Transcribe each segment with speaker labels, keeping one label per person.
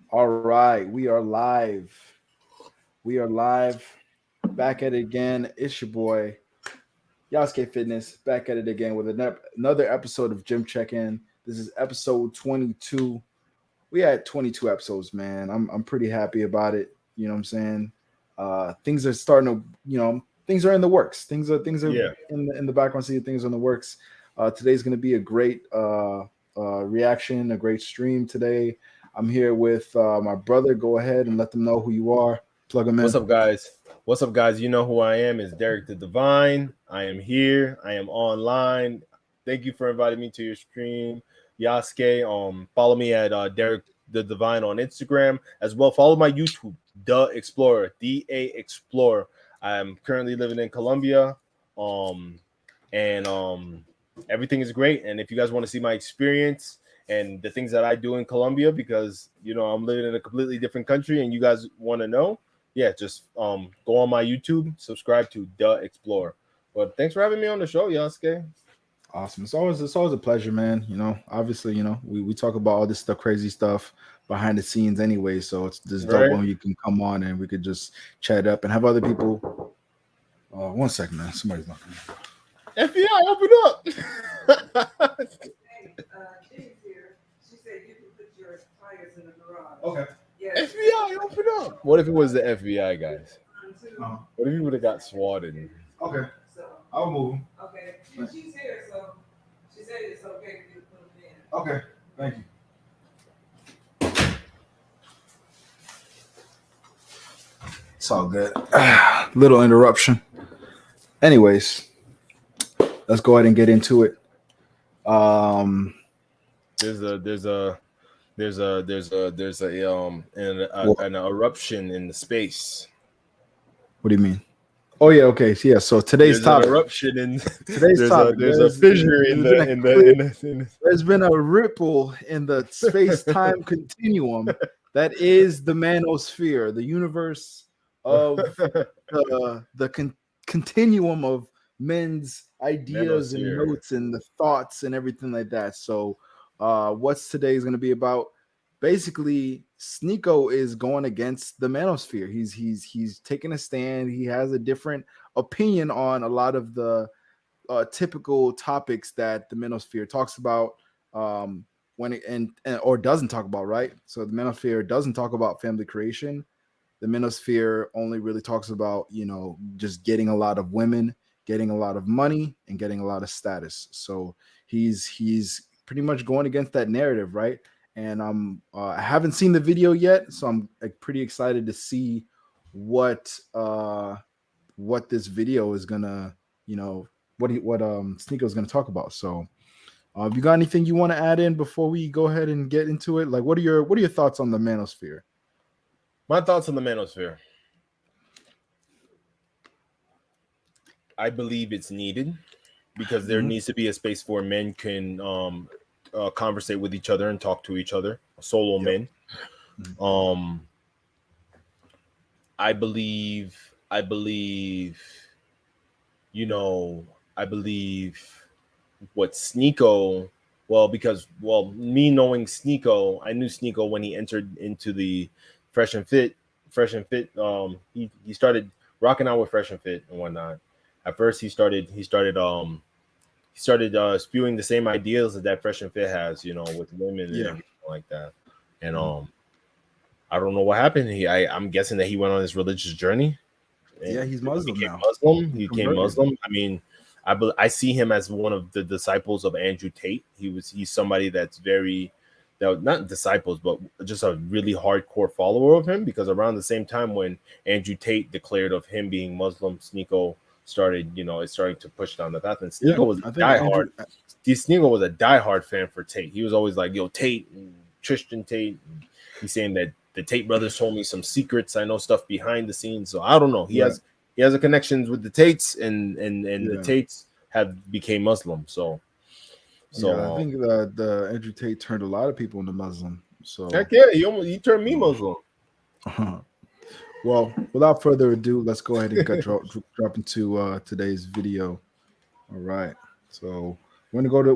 Speaker 1: All right, we are live. We are live. Back at it again. It's your boy Yasuke Fitness. Back at it again with another episode of Gym Check In. This is episode 22. We had 22 episodes, man. I'm pretty happy about it. You know what I'm saying? Things are starting to, things are in the works. Things are
Speaker 2: Yeah.
Speaker 1: in the background. See things are in the works. Today's going to be a great reaction, a great stream today. I'm here with my brother. Go ahead and let them know who you are. Plug them
Speaker 2: What's
Speaker 1: in.
Speaker 2: up, guys? What's up, guys? You know who I am. It's Derek the Divine. I am here. I am online. Thank you for inviting me to your stream, Yasuke. Follow me at Derek the Divine on Instagram as well. Follow my YouTube, The Explorer, DA Explorer. I'm currently living in Colombia, and everything is great. And if you guys want to see my experience and the things that I do in Colombia, because I'm living in a completely different country, and you guys want to know. Yeah, just go on my YouTube, subscribe to The Explorer. But thanks for having me on the show, Yasuke.
Speaker 1: Awesome. It's always a pleasure, man. Obviously, we talk about all this stuff, crazy stuff behind the scenes anyway. So it's just dope
Speaker 2: Right?
Speaker 1: when you can come on and we could just chat up and have other people. One second, man. Somebody's knocking.
Speaker 2: FBI, open up.
Speaker 3: Hey, Jenny's here. She said you can put your tires in the garage.
Speaker 1: Okay.
Speaker 3: Yeah.
Speaker 2: FBI, open up. What if it was the FBI, guys?
Speaker 1: Uh-huh.
Speaker 2: What if you would have got swatted?
Speaker 1: Okay.
Speaker 3: So,
Speaker 1: I'll move them.
Speaker 3: okay. She's here, so she said it's okay for you to put them in.
Speaker 1: Okay. Thank you. It's all good. Little interruption. Anyways, let's go ahead and get into it.
Speaker 2: There's an eruption in the space.
Speaker 1: What do you mean? Oh yeah, okay. So, yeah, so today's
Speaker 2: There's
Speaker 1: topic.
Speaker 2: an eruption in
Speaker 1: Today's topic.
Speaker 2: there's a fissure in the
Speaker 1: There's been a ripple in the space-time continuum that is the manosphere, the universe of the continuum of men's ideas and
Speaker 2: Manosphere.
Speaker 1: notes and the thoughts and everything like that. So, what's today is going to be about? Basically, Sneako is going against the manosphere. He's taking a stand. He has a different opinion on a lot of the typical topics that the manosphere talks about when it and or doesn't talk about, right? So the manosphere doesn't talk about family creation. The manosphere only really talks about, just getting a lot of women, getting a lot of money, and getting a lot of status. So he's pretty much going against that narrative, right? And I haven't seen the video yet, so I'm pretty excited to see what this video is gonna, what Sneako is gonna talk about. So, have you got anything you want to add in before we go ahead and get into it? Like, what are your thoughts on the manosphere?
Speaker 2: My thoughts on the manosphere. I believe it's needed because there needs to be a space where men can conversate with each other and talk to each other, solo men. I believe what Sneako, because me knowing Sneako, I knew Sneako when he entered into the Fresh and Fit. He started rocking out with Fresh and Fit and whatnot. At first, he started spewing the same ideas that Fresh and Fit has, with women and everything like that. And I don't know what happened. I'm guessing that he went on his religious journey.
Speaker 1: Yeah, he's Muslim now.
Speaker 2: He became Muslim. I mean, I see him as one of the disciples of Andrew Tate. He's somebody that's not disciples, but just a really hardcore follower of him, because around the same time when Andrew Tate declared of him being Muslim, Sneako started to push down the path. And Sneako was diehard. Sneako was a diehard fan for Tate. He was always like, "Yo, Tate, Tristan Tate." He's saying that the Tate brothers told me some secrets. I know stuff behind the scenes. So I don't know. He has a connections with the Tates, and the Tates have became Muslim. So
Speaker 1: I think that the Andrew Tate turned a lot of people into Muslim. So
Speaker 2: heck yeah, he turned me Muslim.
Speaker 1: Well, without further ado, let's go ahead and drop into today's video. All right. So we're not gonna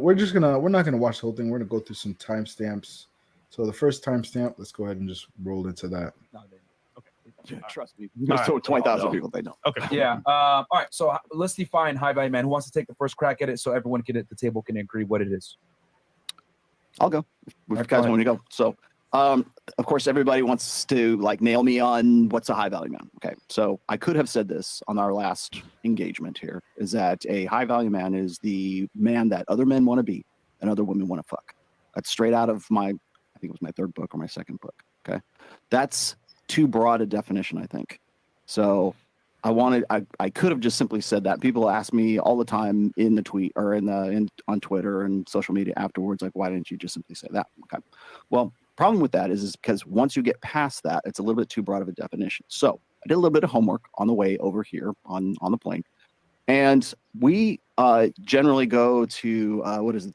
Speaker 1: watch the whole thing. We're gonna go through some timestamps So the first timestamp, let's go ahead and just roll into that.
Speaker 4: No, they don't. Okay.
Speaker 5: Trust me.
Speaker 4: All
Speaker 5: There's
Speaker 4: right.
Speaker 5: 20,000 people they know.
Speaker 4: Okay. Yeah. All right. So let's define high value man. Who wants to take the first crack at it so everyone at the table can agree what it is?
Speaker 5: I'll go if you guys want me to go. So, of course, everybody wants to like nail me on what's a high value man. Okay. So I could have said this on our last engagement here is that a high value man is the man that other men want to be and other women want to fuck. That's straight out of I think it was my third book or my second book. Okay. That's too broad a definition, I think. So I could have just simply said that. People ask me all the time in the tweet or on Twitter and social media afterwards, like, why didn't you just simply say that? Okay. Well, problem with that is because once you get past that, it's a little bit too broad of a definition. So I did a little bit of homework on the way over here on the plane. And we generally go to,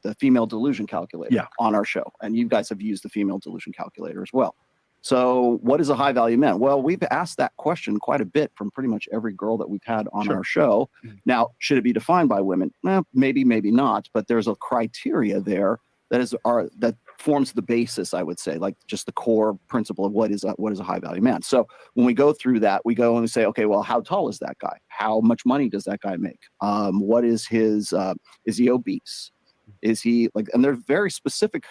Speaker 5: the female delusion calculator on our show. And you guys have used the female delusion calculator as well. So what is a high value man? Well, we've asked that question quite a bit from pretty much every girl that we've had on our show. Now, should it be defined by women? Maybe, maybe not. But there's a criteria there that forms the basis, I would say, like just the core principle of what is a high value man. So when we go through that, we go and we say, okay, well, how tall is that guy? How much money does that guy make? What is his? Is he obese? Is he like? And there's very specific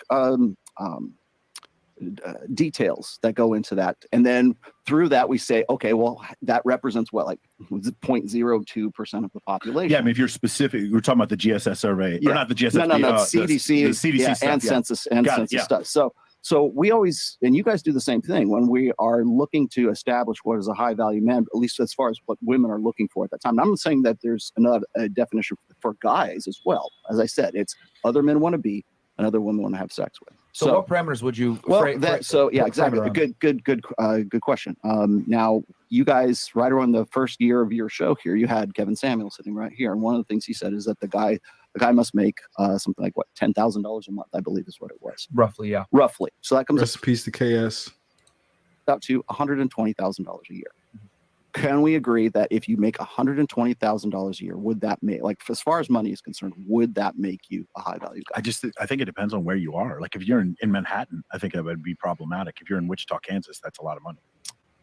Speaker 5: details that go into that, and then through that we say, okay, well, that represents what, like 0.02% of the population.
Speaker 6: Yeah, I mean, if you're specific, we're talking about the GSS survey, or not the GSS.
Speaker 5: No, CDC,
Speaker 6: the CDC stuff,
Speaker 5: and census and census stuff. So we always, and you guys do the same thing when we are looking to establish what is a high value man, at least as far as what women are looking for at that time. And I'm not saying that there's a definition for guys as well. As I said, it's other men want to be, and other women want to have sex with.
Speaker 4: So what parameters would you?
Speaker 5: Exactly. Good question. Now, you guys, right around the first year of your show here, you had Kevin Samuel sitting right here, and one of the things he said is that the guy must make something like what, $10,000 a month, I believe is what it was.
Speaker 4: Roughly, yeah.
Speaker 5: Roughly. So that comes
Speaker 1: recipes to KS
Speaker 5: up to $120,000 a year. Can we agree that if you make $120,000 a year, would that make, like, as far as money is concerned, would that make you a high value guy?
Speaker 6: I think it depends on where you are. Like if you're in Manhattan, I think that would be problematic. If you're in Wichita, Kansas, that's a lot of money.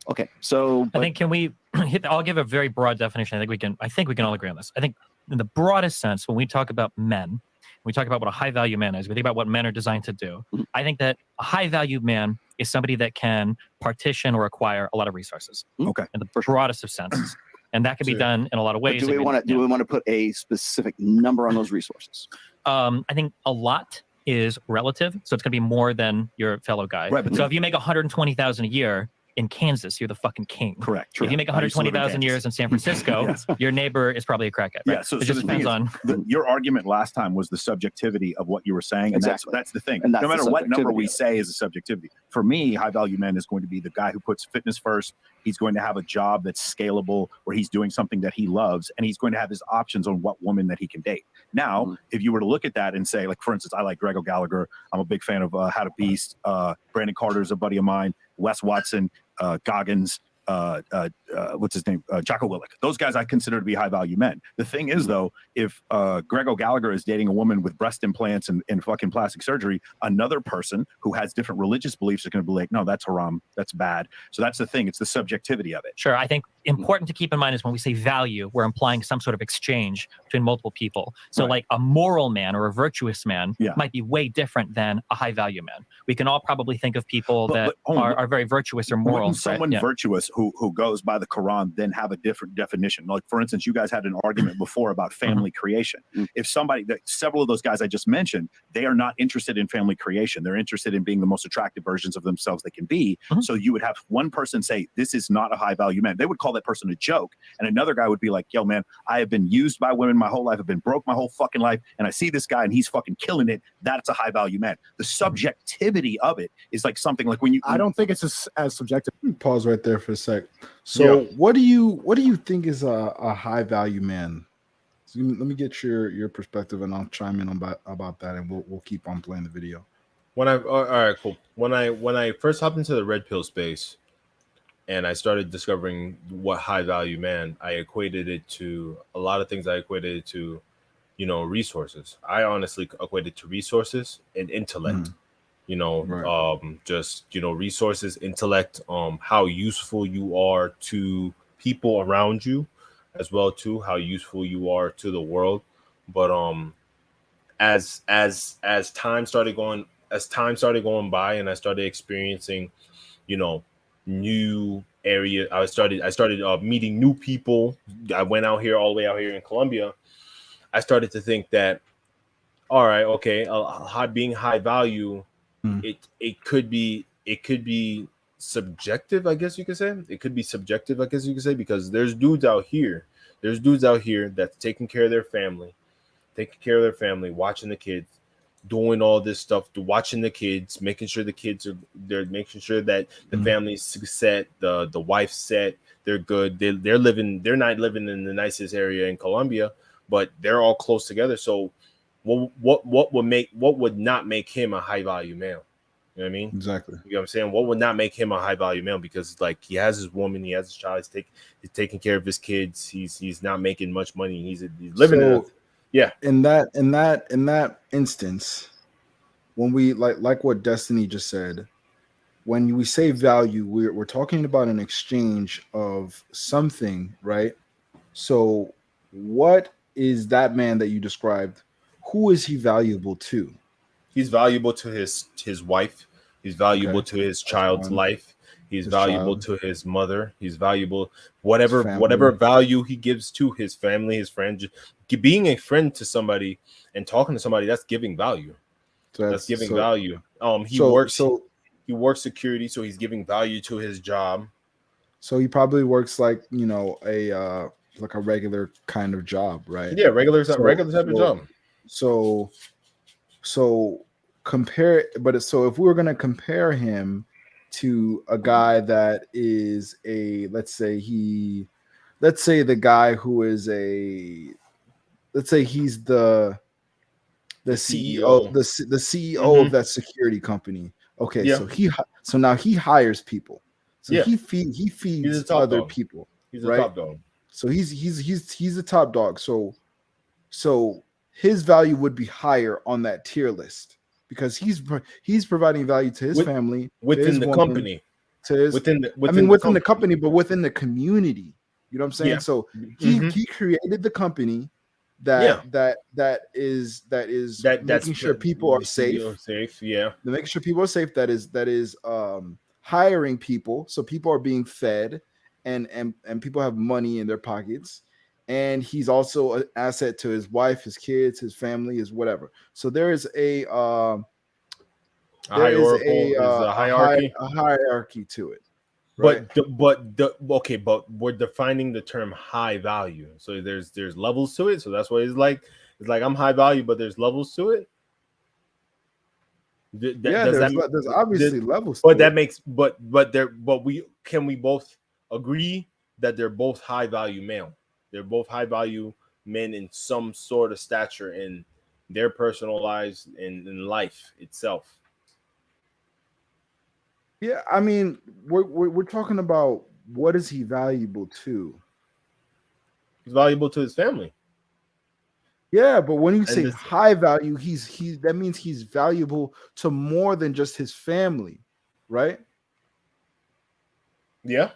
Speaker 5: Okay, so
Speaker 7: I think, can we hit? I'll give a very broad definition. I think we can all agree on this. I think in the broadest sense, when we talk about men, we talk about what a high value man is. We think about what men are designed to do.
Speaker 5: Mm-hmm.
Speaker 7: I think that a high value man is somebody that can partition or acquire a lot of resources.
Speaker 6: Okay,
Speaker 7: in the broadest of senses, and that can be done in a lot of ways.
Speaker 5: Do we want to put a specific number on those resources?
Speaker 7: I think a lot is relative, so it's going to be more than your fellow guy.
Speaker 6: Right,
Speaker 7: so if you make $120,000 a year in Kansas, you're the fucking king.
Speaker 6: Correct.
Speaker 7: If you make 120,000 years in San Francisco,
Speaker 6: yes.
Speaker 7: Your neighbor is probably a crackhead. Right?
Speaker 6: Yeah. So
Speaker 7: it just depends on.
Speaker 6: Your argument last time was the subjectivity of what you were saying, and
Speaker 5: exactly.
Speaker 6: that's the thing.
Speaker 5: And
Speaker 6: no matter what number we say is a subjectivity. For me, high value man is going to be the guy who puts fitness first. He's going to have a job that's scalable, where he's doing something that he loves, and he's going to have his options on what woman that he can date. Now, if you were to look at that and say, like, for instance, I like Greg Gallagher. I'm a big fan of How to Beast. Brandon Carter's a buddy of mine. Wes Watson, Goggins, what's his name? Jocko Willink. Those guys I consider to be high value men. The thing is, though, if Greg Gallagher is dating a woman with breast implants and fucking plastic surgery, another person who has different religious beliefs is going to be like, no, that's haram. That's bad. So that's the thing. It's the subjectivity of it.
Speaker 7: Sure. I think important to keep in mind is when we say value, we're implying some sort of exchange between multiple people. So like a moral man or a virtuous man might be way different than a high value man. We can all probably think of people that are very virtuous or moral.
Speaker 6: Wouldn't someone virtuous who goes by the Quran then have a different definition? Like, for instance, you guys had an argument before about family creation. If several of those guys I just mentioned, they are not interested in family creation. They're interested in being the most attractive versions of themselves they can be. So you would have one person say, this is not a high value man. They would call that person a joke. And another guy would be like, yo, man, I have been used by women my whole life. I've been broke my whole fucking life. And I see this guy and he's fucking killing it. That's a high value man. The subjectivity of it is like something like when you.
Speaker 8: I don't think it's as subjective.
Speaker 1: Pause right there for a sec. So what do you think is a high value man? So let me get your perspective, and I'll chime in about that, and we'll keep on playing the video.
Speaker 2: All right, cool. When I first hopped into the red pill space, and I started discovering what high value man, I equated it to a lot of things. I equated it to, resources. I honestly equated to resources and intellect. you know,
Speaker 1: Right.
Speaker 2: just, you know, resources, intellect, how useful you are to people around you, as well too, how useful you are to the world. But as time started going by, and I started experiencing, you know, new area, I started meeting new people. I went out here, all the way out here in Colombia. I started to think that, all right, okay, being high value,
Speaker 1: Mm.
Speaker 2: it could be subjective, I guess you could say. It could be subjective, I guess you could say, because there's dudes out here that's taking care of their family, watching the kids, doing all this stuff, watching the kids, making sure the kids they're making sure that the family's set, the wife's set, they're good. They're not living in the nicest area in Colombia, but they're all close together. So what would not make him a high value male? You know what I mean?
Speaker 1: Exactly.
Speaker 2: You know what I'm saying? What would not make him a high value male? Because like he has his woman, he has his child, he's taking care of his kids, he's not making much money, he's living
Speaker 1: in that instance, when we like what Destiny just said, when we say value, we're talking about an exchange of something, right? So what is that man that you described? Who is he valuable to?
Speaker 2: He's valuable to his wife. He's valuable to his child's life. He's valuable to his mother. He's valuable whatever value he gives to his family, his friends. Being a friend to somebody and talking to somebody, that's giving value. That's giving value. He works security, so he's giving value to his job.
Speaker 1: So he probably works like, you know, a like a regular kind of job, right?
Speaker 2: Yeah, regular type of job.
Speaker 1: So compare, so if we were going to compare him to a guy that is let's say the guy who is let's say he's the CEO, the CEO of that security company. Okay, so now he hires people. So he feeds other people.
Speaker 2: He's a top dog.
Speaker 1: So he's a top dog. So his value would be higher on that tier list because he's providing value to his family,
Speaker 2: within the company,
Speaker 1: to his within the company, but within the community. You know what I'm saying? Yeah. So he created the company that is making sure people are safe.
Speaker 2: Yeah,
Speaker 1: making sure people are safe. That is hiring people, so people are being fed, and people have money in their pockets. And he's also an asset to his wife, his kids, his family, his whatever. So there is a hierarchy to it.
Speaker 2: Right? But we're defining the term high value. So there's levels to it. So that's why it's like I'm high value, but there's levels to it.
Speaker 1: There's obviously levels.
Speaker 2: But that makes but we both agree that they're both high value male. They're both high value men in some sort of stature in their personal lives and in life itself.
Speaker 1: Yeah, I mean, we're talking about what is he valuable to?
Speaker 2: He's valuable to his family.
Speaker 1: Yeah, but when you say high value, that means he's valuable to more than just his family, right?
Speaker 2: Yeah.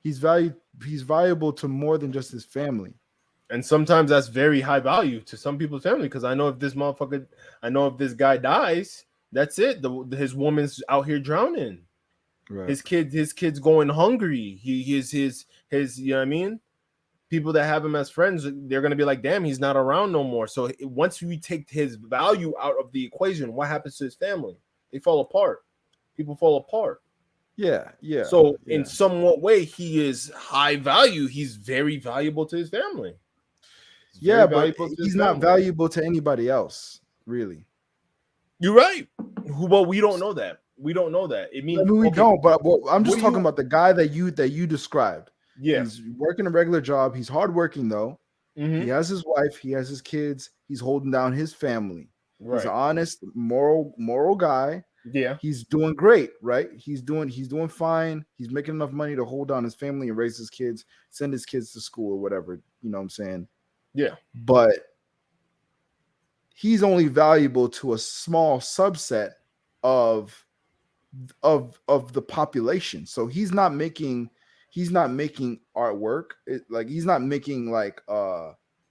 Speaker 1: He's valuable to more than just his family.
Speaker 2: And sometimes that's very high value to some people's family, because I know if this guy dies, that's it. His woman's out here drowning. Right. His kids going hungry. His you know what I mean? People that have him as friends, they're gonna be like, damn, he's not around no more. So once we take his value out of the equation, what happens to his family? They fall apart. People fall apart.
Speaker 1: Yeah.
Speaker 2: So in somewhat way, he is high value. He's very valuable to his family.
Speaker 1: But he's not valuable to anybody else, really.
Speaker 2: You're right. But we don't know that. We don't know that. It means
Speaker 1: we don't. But I'm just talking about the guy that you described.
Speaker 2: Yeah,
Speaker 1: he's working a regular job. He's hardworking though. Mm-hmm. He has his wife. He has his kids. He's holding down his family. Right. He's an honest, moral guy.
Speaker 2: Yeah,
Speaker 1: he's doing great, right? He's doing fine. He's making enough money to hold down his family and raise his kids, send his kids to school or whatever. You know what I'm saying?
Speaker 2: Yeah.
Speaker 1: But he's only valuable to a small subset of the population. So he's not making artwork. Like he's not making like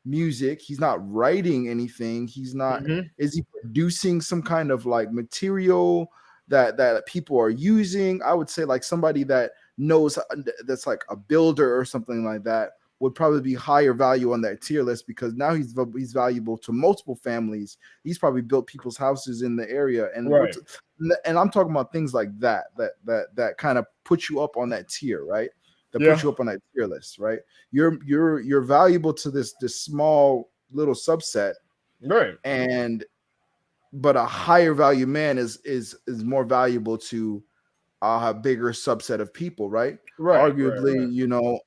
Speaker 1: music. He's not writing anything. He's not. Is he producing some kind of like material that people are using? I would say like somebody that knows, that's like a builder or something like that, would probably be higher value on that tier list, because now he's valuable to multiple families. He's probably built people's houses in the area, and and I'm talking about things like that kind of put you up on that tier, right? That put you up on that tier list, right? You're valuable to this small little subset,
Speaker 2: right?
Speaker 1: But a higher value man is more valuable to a bigger subset of people, right? Arguably, you know,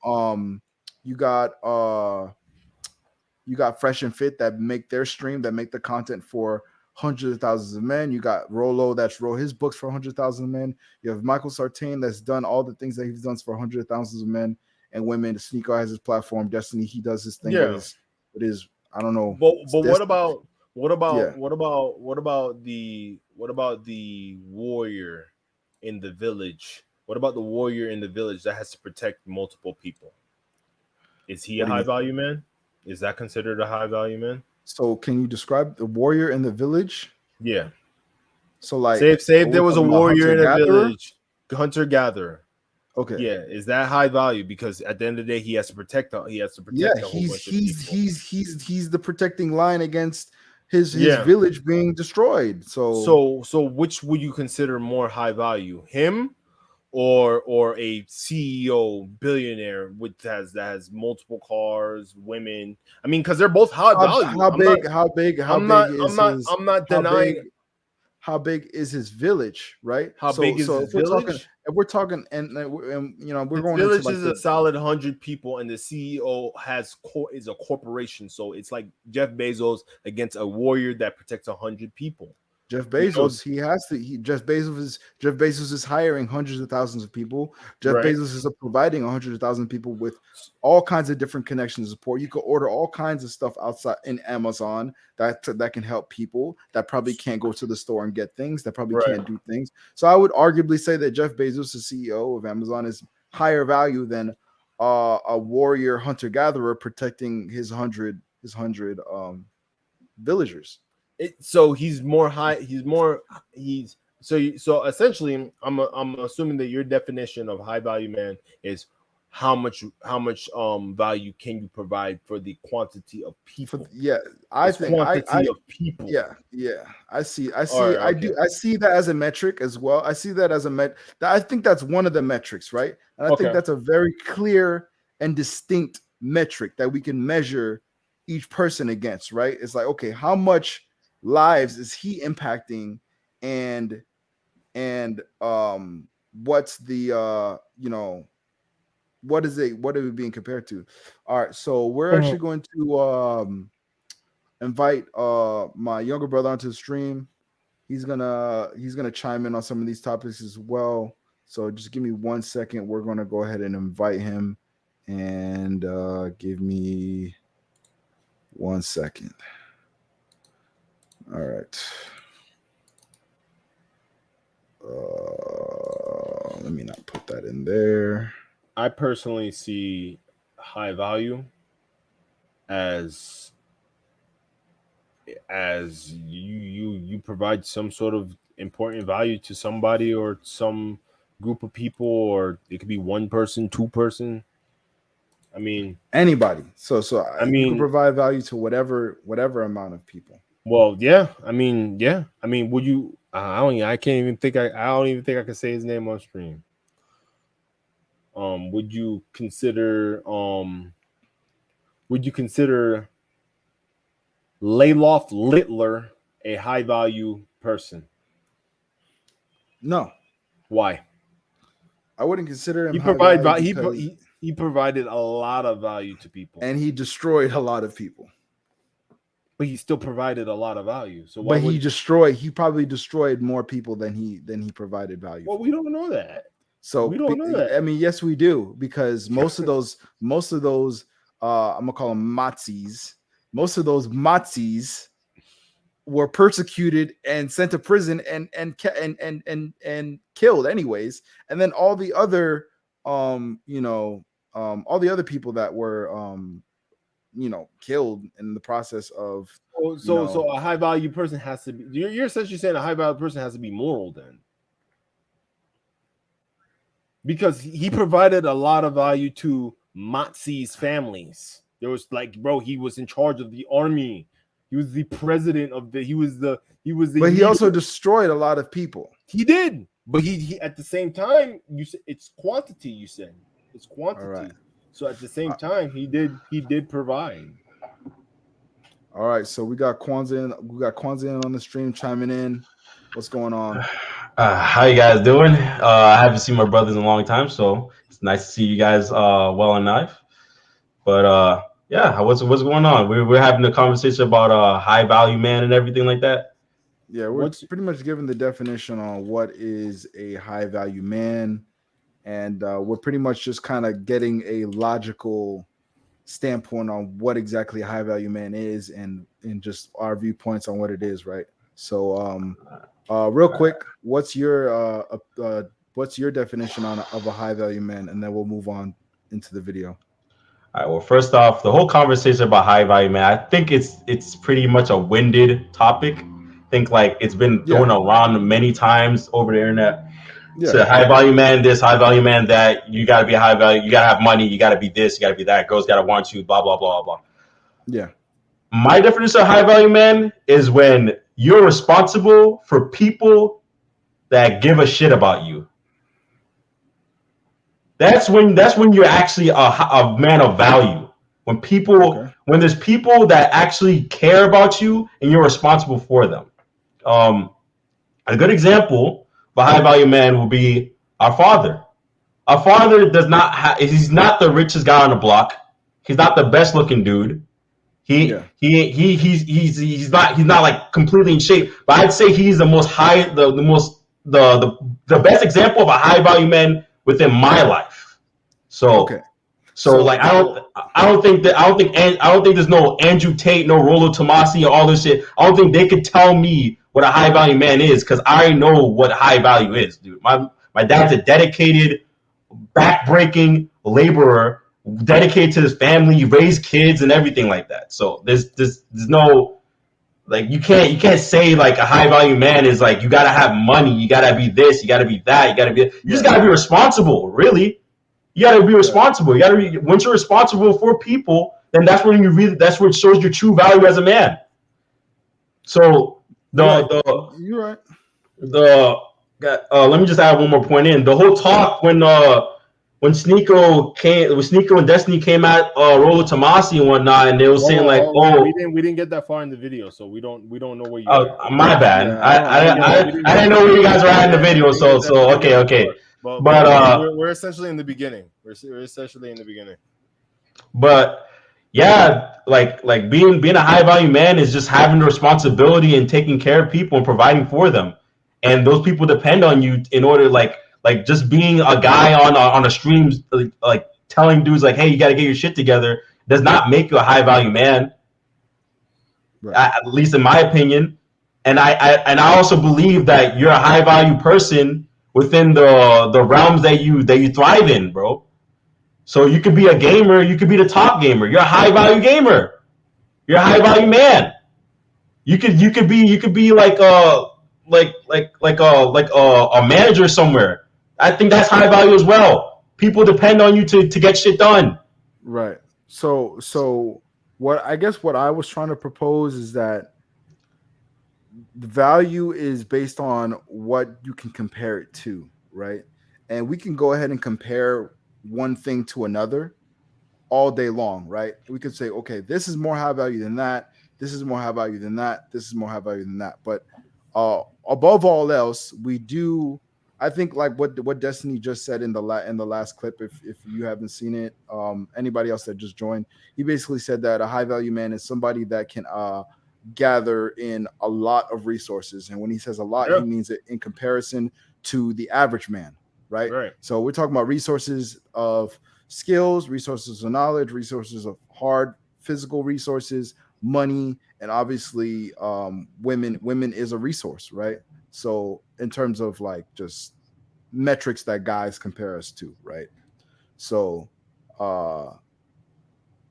Speaker 1: you got Fresh and Fit that make their stream, that make the content for hundreds of thousands of men. You got Rolo that's wrote his books for 100,000 men. You have Michael Sartain that's done all the things that he's done for hundreds of thousands of men and women. Sneako has his platform. Destiny, he does his thing with his I don't know.
Speaker 2: But what about the warrior in the village? What about the warrior in the village that has to protect multiple people? Is he a high value man? Is that considered a high value man?
Speaker 1: So can you describe the warrior in the village?
Speaker 2: Yeah.
Speaker 1: So like,
Speaker 2: say if there was a warrior in a village, hunter gatherer.
Speaker 1: Okay.
Speaker 2: Yeah, is that high value? Because at the end of the day, he has to protect. He's
Speaker 1: the protecting line against his village being destroyed. So
Speaker 2: which would you consider more high value, him or a CEO billionaire that has multiple cars, women? I mean, because they're both high value. I'm not denying.
Speaker 1: How big is his village, right?
Speaker 2: How big is his village?
Speaker 1: If we're talking, and you know, we're going.
Speaker 2: Village is a solid 100 people, and the CEO is a corporation. So it's like Jeff Bezos against a warrior that protects 100 people.
Speaker 1: Jeff Bezos, Jeff Bezos is hiring hundreds of thousands of people. Jeff Bezos is providing 100,000 people with all kinds of different connections and support. You could order all kinds of stuff outside in Amazon that can help people that probably can't go to the store and get things, that probably can't do things. So I would arguably say that Jeff Bezos, the CEO of Amazon, is higher value than a warrior hunter-gatherer protecting his 100 villagers.
Speaker 2: So he's more high. So essentially, I'm assuming that your definition of high value man is how much value can you provide for the quantity of people?
Speaker 1: I think quantity
Speaker 2: of people.
Speaker 1: I see that as a metric as well. I see that as I think that's one of the metrics, right? And I think that's a very clear and distinct metric that we can measure each person against, right? It's like, okay, how much lives is he impacting, and what's the what are we being compared to? All right, so we're actually going to invite my younger brother onto the stream. He's gonna chime in on some of these topics as well. So just give me 1 second. We're gonna go ahead and invite him, and give me 1 second. All right. Let me not put that in there.
Speaker 2: I personally see high value as you provide some sort of important value to somebody or some group of people, or it could be one person, two person. I mean,
Speaker 1: anybody. So
Speaker 2: I mean,
Speaker 1: you can provide value to whatever amount of people.
Speaker 2: Well, yeah. I mean, would you? I don't even think I can say his name on stream. Would you consider Layloft Littler a high value person?
Speaker 1: No.
Speaker 2: Why?
Speaker 1: I wouldn't consider him.
Speaker 2: He provided a lot of value to people,
Speaker 1: and he destroyed a lot of people.
Speaker 2: But he still provided a lot of value. So
Speaker 1: he probably destroyed more people than he provided value.
Speaker 2: Well, we don't know that.
Speaker 1: So we don't know that. I mean, yes, we do, because most of those I'm gonna call them Mazis. Most of those Mazis were persecuted and sent to prison and killed anyways, and then all the other all the other people that were killed in the process of
Speaker 2: so a high value person has to be, you're essentially saying a high value person has to be moral then, because he provided a lot of value to Matsi's families. There was bro, he was in charge of the army. He was the president of the. He was the.
Speaker 1: But he also destroyed a lot of people.
Speaker 2: He did, but he at the same time, you said it's quantity. You said it's quantity.
Speaker 1: All right.
Speaker 2: So at the same time, he did provide.
Speaker 1: All right. So we got Kwanzaa. We got Kwanzaa on the stream chiming in. What's going on?
Speaker 9: How you guys doing? I haven't seen my brothers in a long time, so it's nice to see you guys well and live. But yeah, what's going on? We're having a conversation about high value man and everything like that.
Speaker 1: Yeah, we're pretty much giving the definition on what is a high value man, and we're pretty much just kind of getting a logical standpoint on what exactly a high value man is, and just our viewpoints on what it is, right? So, real quick, what's your definition of a high value man, and then we'll move on into the video.
Speaker 9: All right. Well, first off, the whole conversation about high value man, I think it's pretty much a winded topic. I think it's been going around many times over the internet. Yeah. So high value man, this high value man, that you gotta be a high value, you gotta have money, you gotta be this, you gotta be that, girls gotta want you, blah blah blah blah.
Speaker 1: Yeah.
Speaker 9: My definition of high value man is when you're responsible for people that give a shit about you. That's when you're actually a man of value. When there's people that actually care about you and you're responsible for them. A good example of a high value man will be our father. Our father he's not the richest guy on the block. He's not the best looking dude. He's not completely in shape, but I'd say he's the best example of a high value man within my life. So I don't think there's no Andrew Tate, no Rollo Tomasi, or all this shit. I don't think they could tell me what a high value man is, because I already know what high value is, dude. My dad's a dedicated, back-breaking laborer, dedicated to his family, raised kids and everything like that. So there's no you can't say a high value man is you gotta have money, you gotta be this, you gotta be that, you just gotta be responsible, really. You gotta be responsible. Once you're responsible for people, then that's when that's where it shows your true value as a man. So
Speaker 1: you're right.
Speaker 9: Let me just add one more point in. The whole talk when Sneako and Destiny came at Rollo Tomasi and whatnot, and they were saying
Speaker 2: we didn't get that far in the video, so we don't know where you
Speaker 9: are. My bad. I didn't know where you guys were at in the video, so okay.
Speaker 2: But we're essentially in the beginning. We're essentially in the beginning.
Speaker 9: But yeah, being a high value man is just having the responsibility and taking care of people and providing for them, and those people depend on you in order just being a guy on a stream telling dudes hey, you got to get your shit together does not make you a high value man. Right. At least in my opinion, and I also believe that you're a high value person within the realms that you thrive in, bro. So you could be a gamer, you could be the top gamer. You're a high value gamer. You're a high value man. You could be a manager somewhere. I think that's high value as well. People depend on you to get shit done.
Speaker 1: Right. So what I was trying to propose is that the value is based on what you can compare it to, right? And we can go ahead and compare one thing to another all day long, right? We could say, okay, this is more high value than that. This is more high value than that. This is more high value than that. But above all else, I think what Destiny just said in the last clip, if you haven't seen it, anybody else that just joined, he basically said that a high value man is somebody that can gather in a lot of resources. And when he says a lot, he means it in comparison to the average man, right? So we're talking about resources of skills, resources of knowledge, resources of hard physical resources, money, and obviously women is a resource, right? So in terms of like just metrics that guys compare us to, right? So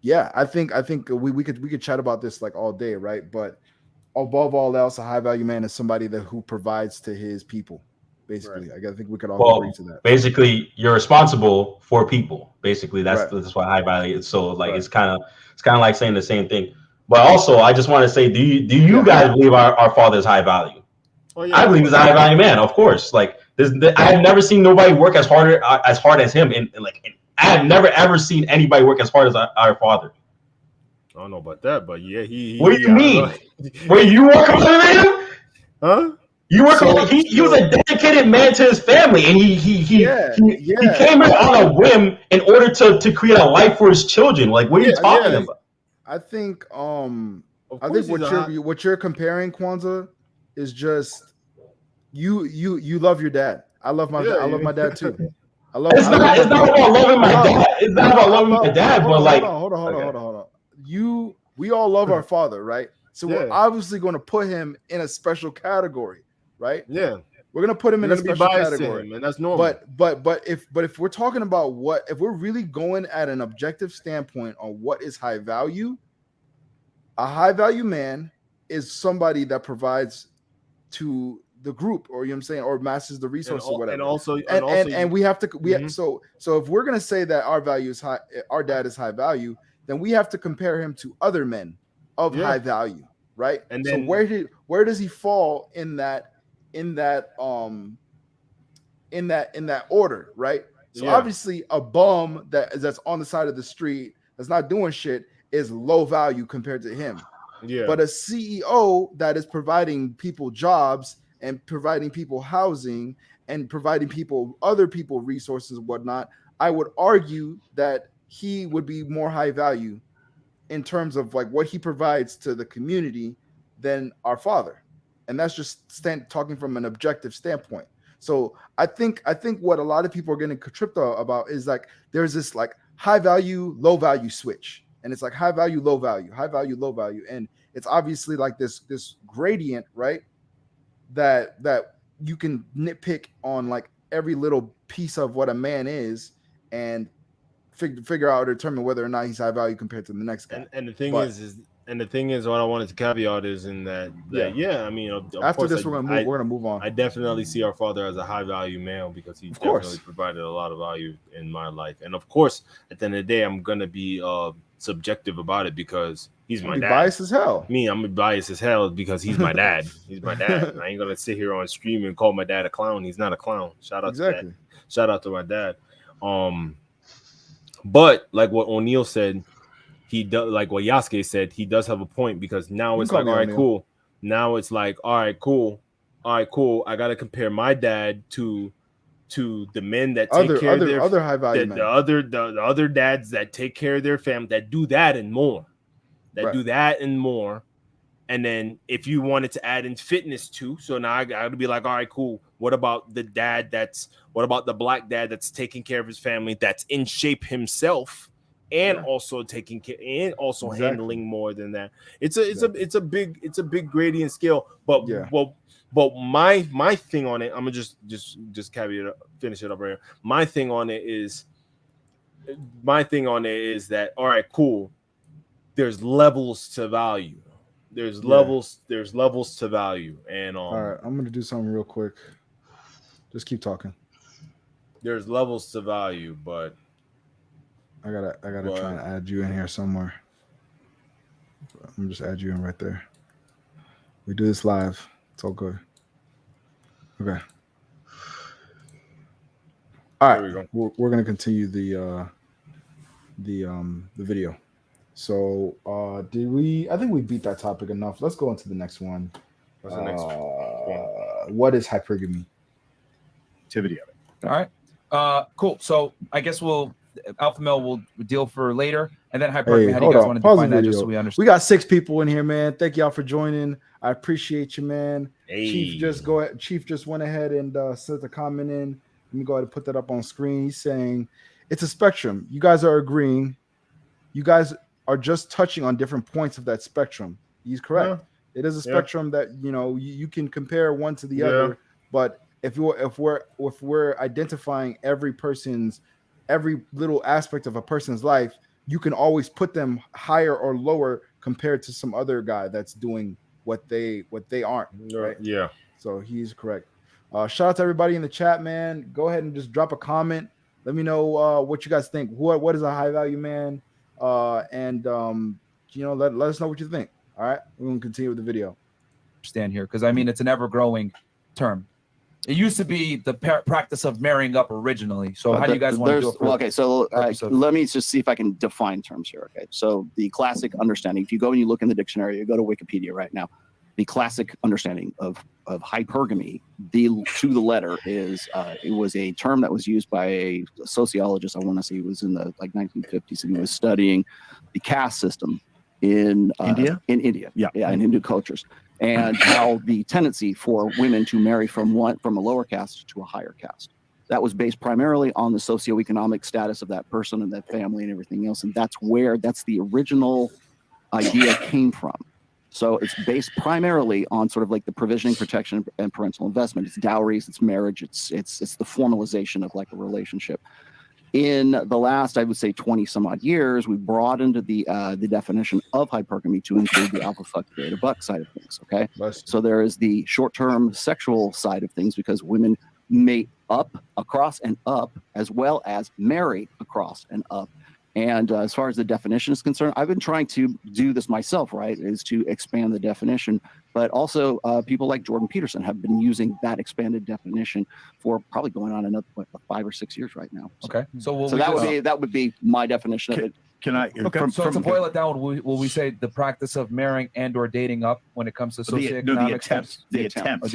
Speaker 1: yeah, I think we could chat about this like all day, right? But above all else, a high value man is somebody who provides to his people. Basically, I think we could all agree to that.
Speaker 9: Basically, you're responsible for people. Basically, that's why high value is. So like it's kind of like saying the same thing. But also, I just want to say, do you guys believe our father is high value? Oh, yeah. I believe he's a high value man, of course. Like I have never seen nobody work as hard as him. I have never ever seen anybody work as hard as our father.
Speaker 2: I don't know about that, but yeah,
Speaker 9: What do you mean? Wait, you work harder than him? Huh? You work hard. He was a dedicated man to his family, and he came here on a whim in order to create a life for his children. Like, what are you talking about?
Speaker 1: I think what you're comparing, Kwanzaa, is just you love your dad. I love my dad too.
Speaker 9: It's not about loving my dad. It's not about loving my dad, but like,
Speaker 1: hold on. We all love our father, right? So we're obviously going to put him in a special category, right?
Speaker 2: Yeah,
Speaker 1: we're going to put him in a special category,
Speaker 2: and that's normal.
Speaker 1: But if we're talking about if we're really going at an objective standpoint on what is high value, a high value man is somebody that provides to the group, or you know what I'm saying, or masses the resource or whatever. And we have to so if we're gonna say that our value is high, our dad is high value, then we have to compare him to other men of high value, right? And then, so where does he fall in that order, right? So obviously a bum that's on the side of the street that's not doing shit is low value compared to him. Yeah. But a CEO that is providing people jobs and providing people housing and providing other people resources and whatnot, I would argue that he would be more high value in terms of like what he provides to the community than our father. And that's just talking from an objective standpoint. So I think what a lot of people are getting tripped about is like there's this like high value, low value switch. And it's like high value, low value, high value, low value. And it's obviously like this gradient, right? That you can nitpick on like every little piece of what a man is and figure out or determine whether or not he's high value compared to the next guy.
Speaker 2: And the thing is what I wanted to caveat is in that I mean, of
Speaker 1: after
Speaker 2: course,
Speaker 1: this we're gonna move on.
Speaker 2: I definitely see our father as a high value male because he definitely provided a lot of value in my life. And of course, at the end of the day, I'm gonna be subjective about it because he's my dad.
Speaker 1: Biased as hell.
Speaker 2: I'm biased as hell because he's my dad. He's my dad. I ain't gonna sit here on stream and call my dad a clown. He's not a clown. Shout out to that. Shout out to my dad. But like what O'Neal said, he does, like what Yasuke said, he does have a point because now it's like, all right, cool. Now it's like, all right, cool. I gotta compare my dad to the men that take care of their
Speaker 1: other high value men.
Speaker 2: The other dads that take care of their family, that do that and more. Do that and more. And then if you wanted to add in fitness too, so now I gotta be like, all right, cool. What about the black dad that's taking care of his family, that's in shape himself, and also taking care and also handling more than that? It's a big gradient scale. But my thing on it, I'm gonna just finish it up right here. My thing on it is that all right, cool. There's levels to value. There's levels to value. And
Speaker 1: all right, I'm gonna do something real quick. Just keep talking.
Speaker 2: There's levels to value, but
Speaker 1: I gotta try and add you in here somewhere. I'm gonna just add you in right there. We do this live. It's all good. Okay. All right. We're gonna continue the video. So I think we beat that topic enough. Let's go into the next one.
Speaker 2: What's the next one?
Speaker 1: What is hypergamy?
Speaker 6: Activity of it.
Speaker 4: All right. Cool. So I guess Alpha Male will deal for later, and then hypergamy. How do you guys want to define that just so we understand?
Speaker 1: We got 6 people in here, man. Thank y'all for joining. I appreciate you, man.
Speaker 2: Hey.
Speaker 1: Chief just went ahead and sent a comment in. Let me go ahead and put that up on screen. He's saying it's a spectrum. You guys are agreeing. You guys are just touching on different points of that spectrum. He's correct. It is a spectrum that you can compare one to the other, but if we're identifying every little aspect of a person's life, you can always put them higher or lower compared to some other guy that's doing what they aren't. Right?
Speaker 2: Yeah.
Speaker 1: So he's correct. Shout out to everybody in the chat, man. Go ahead and just drop a comment. Let me know what you guys think. What is a high value man? And let us know what you think. All right, we're gonna continue with the video.
Speaker 4: Stand here because I mean it's an ever-growing term. It used to be the practice of marrying up originally. So how do you guys want to do it?
Speaker 5: Well, okay, so let me just see if I can define terms here. Okay, so the classic understanding, if you go and you look in the dictionary, you go to Wikipedia right now, the classic understanding of hypergamy, to the letter is it was a term that was used by a sociologist. I want to say he was in the 1950s, and he was studying the caste system in
Speaker 6: India.
Speaker 5: In Hindu cultures, and how the tendency for women to marry from a lower caste to a higher caste. That was based primarily on the socioeconomic status of that person and that family and everything else, and that's the original idea came from. So it's based primarily on sort of like the provisioning, protection, and parental investment. It's dowries, it's marriage, it's the formalization of like a relationship. In the last, I would say, 20 some odd years, we broadened the definition of hypergamy to include the alpha fuck beta buck side of things. Okay, so there is the short-term sexual side of things because women mate up, across, and up, as well as marry across and up. And as far as the definition is concerned, I've been trying to do this myself, right, is to expand the definition. But also people like Jordan Peterson have been using that expanded definition for probably going on another 5 or 6 years right now. So,
Speaker 4: okay. So
Speaker 5: that would be my definition of it.
Speaker 6: Can I?
Speaker 4: Okay. So to boil it down, will we say the practice of marrying and/or dating up when it comes to socioeconomic
Speaker 6: the attempt.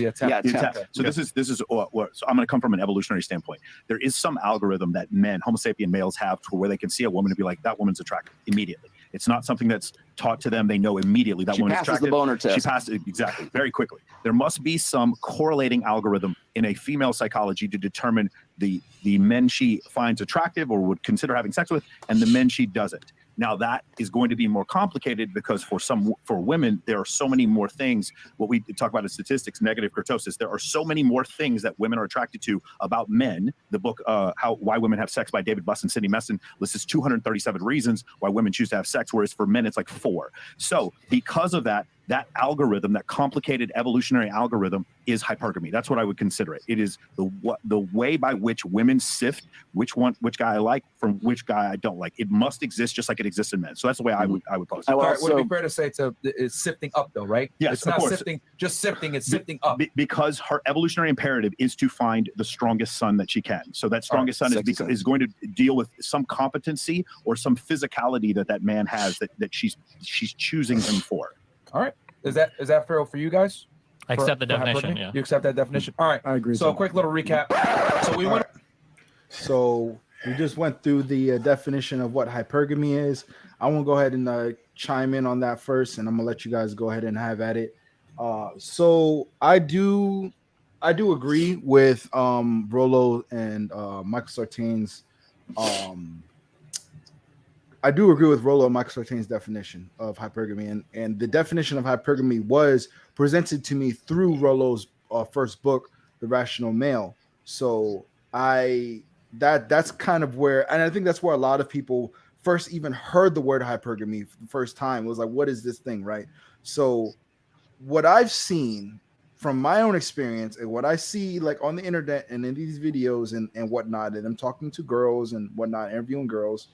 Speaker 6: So this is so I'm going to come from an evolutionary standpoint. There is some algorithm that Homo sapien males have to where they can see a woman and be like, that woman's attractive immediately. It's not something that's taught to them. They know immediately that woman is attractive.
Speaker 5: She passes the boner test.
Speaker 6: She passes exactly very quickly. There must be some correlating algorithm in a female psychology to determine the men she finds attractive or would consider having sex with, and the men she doesn't. Now that is going to be more complicated because for women, there are so many more things. What we talk about in statistics, negative kurtosis. There are so many more things that women are attracted to about men. The book, Why Women Have Sex by David Buss and Cindy Meston lists 237 reasons why women choose to have sex, whereas for men, it's like 4. So because of that algorithm, that complicated evolutionary algorithm is hypergamy. That's what I would consider it. It is the way by which women sift which guy I like from which guy I don't like. It must exist just like it exists in men. So that's the way I would pose it.
Speaker 4: Would it be fair to say it's sifting up though, right?
Speaker 6: Yes,
Speaker 4: it's not sifting, just sifting. It's sifting up
Speaker 6: because her evolutionary imperative is to find the strongest son that she can. So that strongest son is going to deal with some competency or some physicality that man has that she's choosing him for.
Speaker 4: All right. Is that fair for you guys?
Speaker 7: I accept the definition. Yeah.
Speaker 4: You accept that definition. All right.
Speaker 8: I agree.
Speaker 4: So a quick little recap.
Speaker 1: So we just went through the definition of what hypergamy is. I want to go ahead and chime in on that first, and I'm gonna let you guys go ahead and have at it. So I do agree with Rollo and Michael Sartain's I do agree with Rollo and Michael Sartain's definition of hypergamy, and the definition of hypergamy was presented to me through Rollo's first book, The Rational Male. So that's kind of where, and I think that's where a lot of people first even heard the word hypergamy for the first time. It was like, what is this thing, right? So what I've seen from my own experience and what I see like on the internet and in these videos and whatnot, and I'm talking to girls and whatnot, interviewing girls,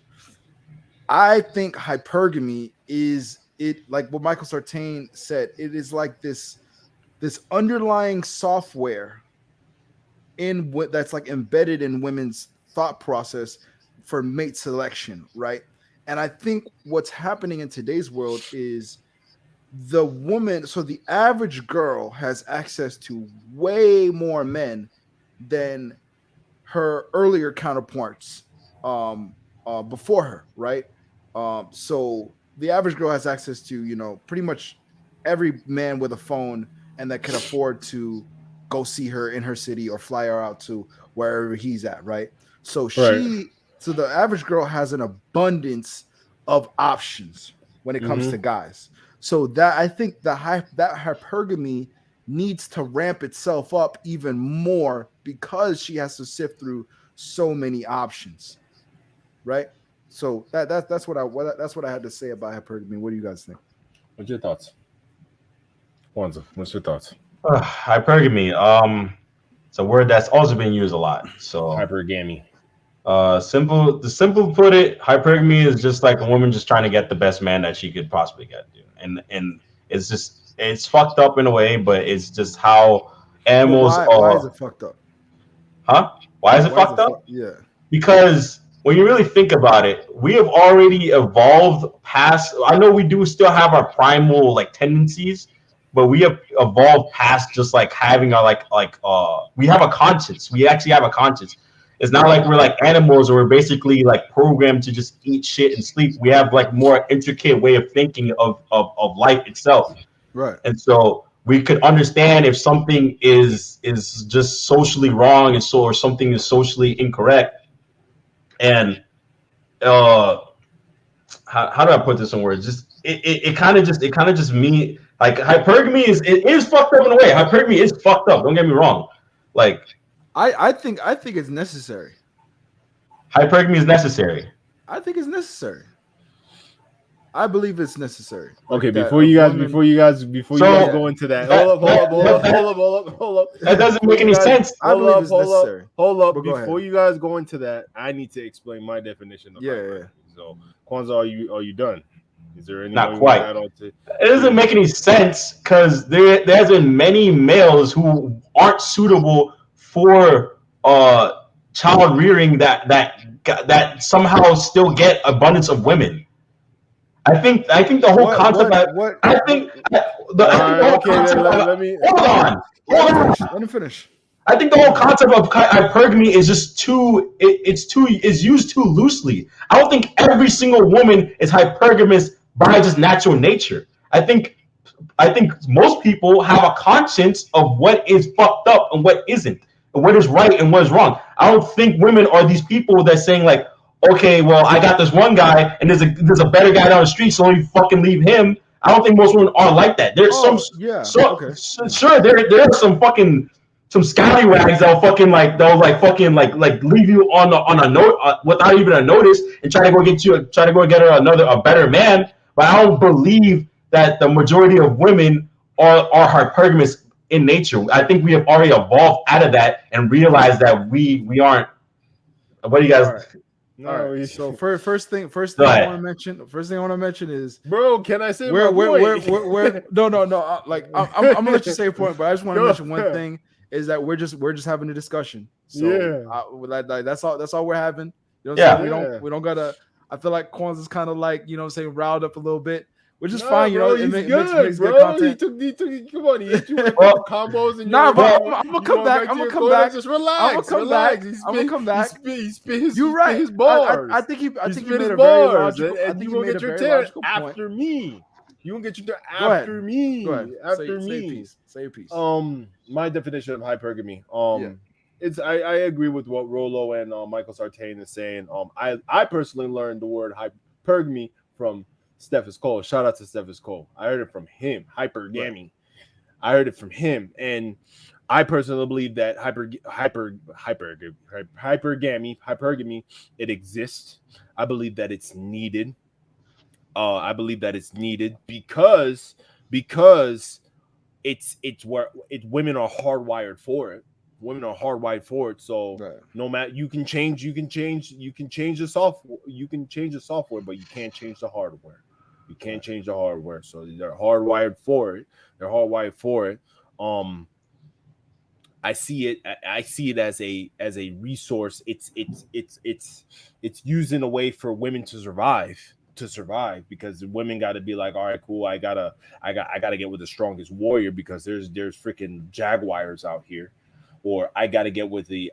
Speaker 1: I think hypergamy is it, like what Michael Sartain said, it is like this underlying software in what that's like embedded in women's thought process for mate selection, right? And I think what's happening in today's world is the woman, so the average girl has access to way more men than her earlier counterparts before her, right? So the average girl has access to, pretty much every man with a phone and that can afford to go see her in her city or fly her out to wherever he's at, right? So so the average girl has an abundance of options when it comes to guys. So that I think that hypergamy needs to ramp itself up even more because she has to sift through so many options, right? So that's what I had to say about hypergamy. What do you guys think?
Speaker 2: What's your thoughts, Kwanzaa? What's your thoughts?
Speaker 9: Hypergamy. It's a word that's also been used a lot. So
Speaker 2: hypergamy.
Speaker 9: Simple put it, hypergamy is just like a woman just trying to get the best man that she could possibly get, dude. And it's fucked up in a way, but it's just how animals are.
Speaker 1: Why is it fucked up?
Speaker 9: Huh? Why is it fucked up?
Speaker 1: Yeah.
Speaker 9: Because when you really think about it, we have already evolved past. I know we do still have our primal like tendencies, but we have evolved past just like having our we have a conscience. We actually have a conscience. It's not like we're like animals or we're basically like programmed to just eat shit and sleep. We have like more intricate way of thinking of life itself.
Speaker 1: Right.
Speaker 9: And so we could understand if something is just socially wrong or something is socially incorrect. And how do I put this in words? Just it kind of just mean like hypergamy is fucked up in a way. Hypergamy is fucked up. Don't get me wrong. Like
Speaker 1: I think it's necessary.
Speaker 9: Hypergamy is necessary.
Speaker 1: I think it's necessary. I believe it's necessary.
Speaker 2: Okay, before you guys go into that, hold up.
Speaker 9: That doesn't make any sense.
Speaker 2: Hold up. Before you guys go into that, I need to explain my definition of hypergamy. So, Kwanzaa, are you done? Is there any?
Speaker 9: Not quite. It doesn't make any sense because there's been many males who aren't suitable for child rearing that somehow still get abundance of women. I think the whole concept.
Speaker 1: Let me finish.
Speaker 9: I think the whole concept of hypergamy is just is used too loosely. I don't think every single woman is hypergamous by just natural nature. I think most people have a conscience of what is fucked up and what isn't, and what is right and what is wrong. I don't think women are these people that saying like, okay, well, I got this one guy and there's a better guy down the street, so let me fucking leave him. I don't think most women are like that. There's sure there are some scallywags that'll fucking leave you on a note without even a notice and try to go get her a better man. But I don't believe that the majority of women are hypergamous in nature. I think we have already evolved out of that and realized that we aren't. What do you guys?
Speaker 1: All right. So first thing I want to mention is,
Speaker 2: bro, can I say
Speaker 1: we're no. Like I'm gonna let you say a point, but I just want to mention one thing is that we're just having a discussion. So that's all we're having. You know what I'm saying? We don't gotta. I feel like Kwanzaa's kind of like, you know what I'm saying, riled up a little bit, which is fine. You know, it makes good content.
Speaker 2: He took come on, he hit you with combos and
Speaker 1: I'm gonna come back. I'm gonna come back.
Speaker 2: Just relax. I'm
Speaker 1: gonna come back.
Speaker 2: He spit his,
Speaker 1: you're right.
Speaker 2: His bars.
Speaker 1: I think he made
Speaker 2: his
Speaker 1: a very
Speaker 2: bars.
Speaker 1: logical.
Speaker 2: And you gonna get your turn after me. You won't get your turn after me.
Speaker 1: Go ahead.
Speaker 2: After me.
Speaker 1: Say a piece.
Speaker 2: My definition of hypergamy. I agree with what Rolo and Michael Sartain is saying. I personally learned the word hypergamy from Steph Cole. Shout out to Steph Cole. I heard it from him. Hypergamy. Right. I heard it from him, and I personally believe that hypergamy, it exists. I believe that it's needed. Because it's where women are hardwired for it. Women are hardwired for it. So no matter you can change the software. You can change the software, but you can't change the hardware. You can't change the hardware. So they're hardwired for it. I see it as a resource. It's used in a way for women to survive because women got to be like, all right, cool. I gotta get with the strongest warrior because there's freaking jaguars out here, or I gotta get with this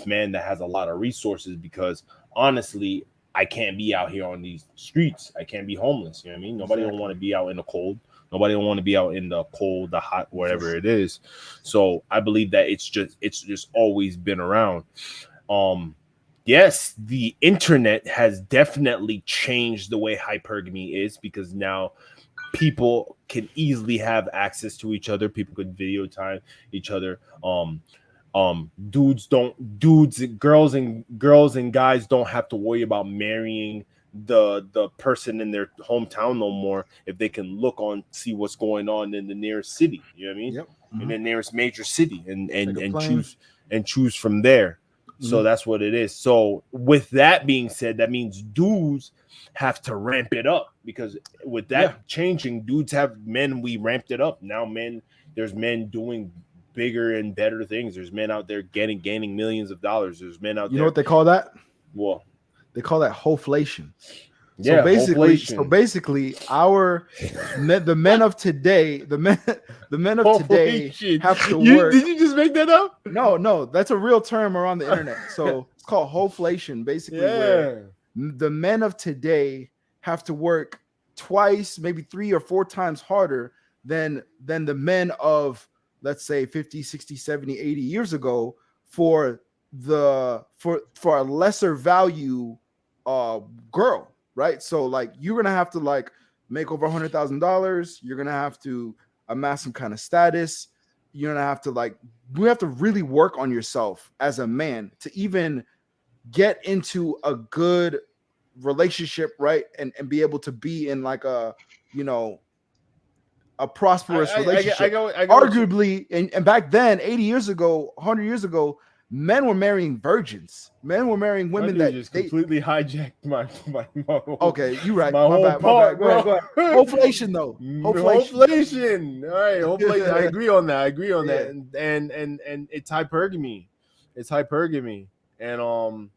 Speaker 2: man that has a lot of resources because honestly, I can't be out here on these streets. I can't be homeless. You know what I mean? Nobody don't want to be out in the cold. Nobody don't want to be out in the cold, the hot, wherever it is. So I believe that it's just always been around. yes, the internet has definitely changed the way hypergamy is, because now people can easily have access to each other. People could video time each other. Girls and guys don't have to worry about marrying the person in their hometown no more if they can see what's going on in the nearest city. You know what I mean?
Speaker 1: Yep.
Speaker 2: In the nearest major city, and choose from there. So that's what it is. So with that being said, that means dudes have to ramp it up, because with that changing, dudes have men. We ramped it up. Now there's men doing bigger and better things. There's men out there gaining millions of dollars. There's men out there.
Speaker 1: You know what they call that?
Speaker 2: Well,
Speaker 1: they call that hoflation.
Speaker 2: Yeah,
Speaker 1: so basically, the men of today, the men of today have to work.
Speaker 2: Did you just make that up?
Speaker 1: No, that's a real term around the internet. So it's called hoflation, basically, where the men of today have to work twice, maybe 3 or 4 times harder than the men of, let's say, 50, 60, 70, 80 years ago for a lesser value girl. Right. So like you're going to have to like make over $100,000. You're going to have to amass some kind of status. You're going to have to we have to really work on yourself as a man to even get into a good relationship. Right. And be able to be in like a prosperous relationship. Arguably, and back then, 80 years ago, 100 years ago, men were marrying virgins. Men were marrying women that
Speaker 2: just completely hijacked my
Speaker 1: okay, you're right.
Speaker 2: My whole
Speaker 1: bad. Go ahead. Hoflation though.
Speaker 2: Hoflation. All right, hoflation. I agree on that. And it's hypergamy. And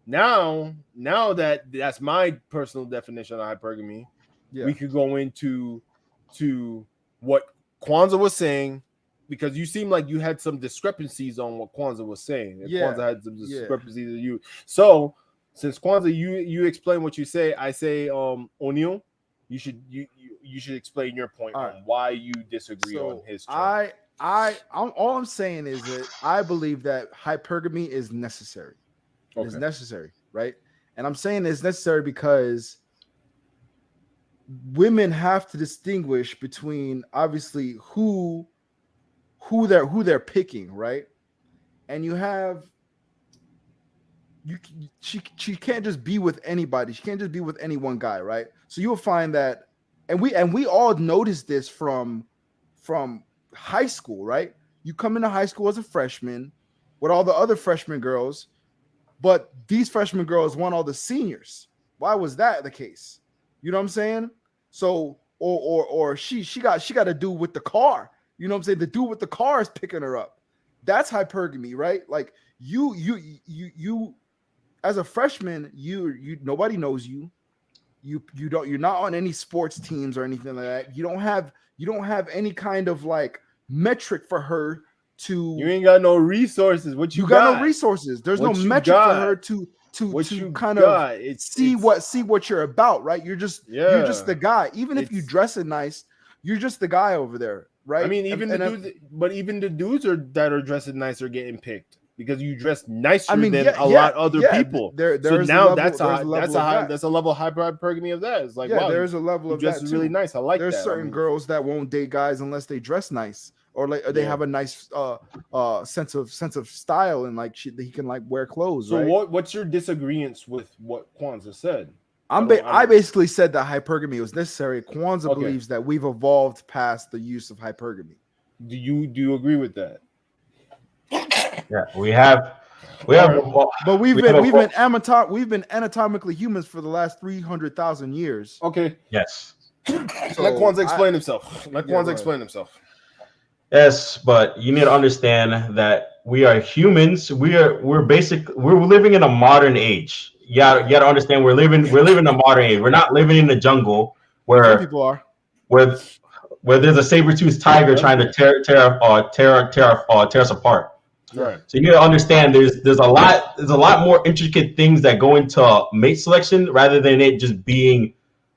Speaker 2: now that's my personal definition of hypergamy. We could go into what Kwanzaa was saying, because you seem like you had some discrepancies on what Kwanzaa was saying. Kwanzaa had some discrepancies with you. So since Kwanzaa, you explain what you say, I say, O'Neal, you should explain your point on why you disagree on his term.
Speaker 1: All I'm saying is that I believe that hypergamy is necessary. It is necessary, right? And I'm saying it's necessary because women have to distinguish between obviously who they're picking, right? And she can't just be with anybody. She can't just be with any one guy, right? So you'll find that, and we all noticed this from high school, right? You come into high school as a freshman with all the other freshman girls, but these freshman girls want all the seniors. Why was that the case? You know what I'm saying? So or she got to do with the car. You know what I'm saying? The dude with the car is picking her up. That's hypergamy, right? Like you as a freshman, you nobody knows you. You're not on any sports teams or anything like that. You don't have any kind of like metric for her to.
Speaker 2: You ain't got no resources. What you got?
Speaker 1: No resources. There's no metric for her to kind of see what you're about, right? You're just the guy. Even if you dress it nice, you're just the guy over there. Right.
Speaker 2: I mean, even the dudes that are dressing nice are getting picked because you dress nicer than a lot of other people. So now that's a level of hypergamy of that. It's like, wow,
Speaker 1: there's a level of
Speaker 2: that. Really nice. I like that.
Speaker 1: There's certain girls that won't date guys unless they dress nice or they have a nice sense of style and like he can like wear clothes.
Speaker 2: So
Speaker 1: right?
Speaker 2: what's your disagreement with what Kwanzaa said?
Speaker 1: I basically said that hypergamy was necessary. Kwanzaa believes that we've evolved past the use of hypergamy.
Speaker 2: Do you agree with that?
Speaker 9: Yeah, we have.
Speaker 1: But we've been anatomically humans for the last 300,000 years.
Speaker 2: Okay.
Speaker 9: Yes.
Speaker 2: So let Kwanzaa explain himself. Explain himself.
Speaker 9: Yes, but you need to understand that we are humans. We're living in a modern age. You gotta understand we're living in a modern age. We're not living in the jungle where
Speaker 1: some people are.
Speaker 9: Where there's a saber-toothed tiger trying to tear us apart.
Speaker 2: Right.
Speaker 9: So you need to understand there's a lot more intricate things that go into mate selection rather than it just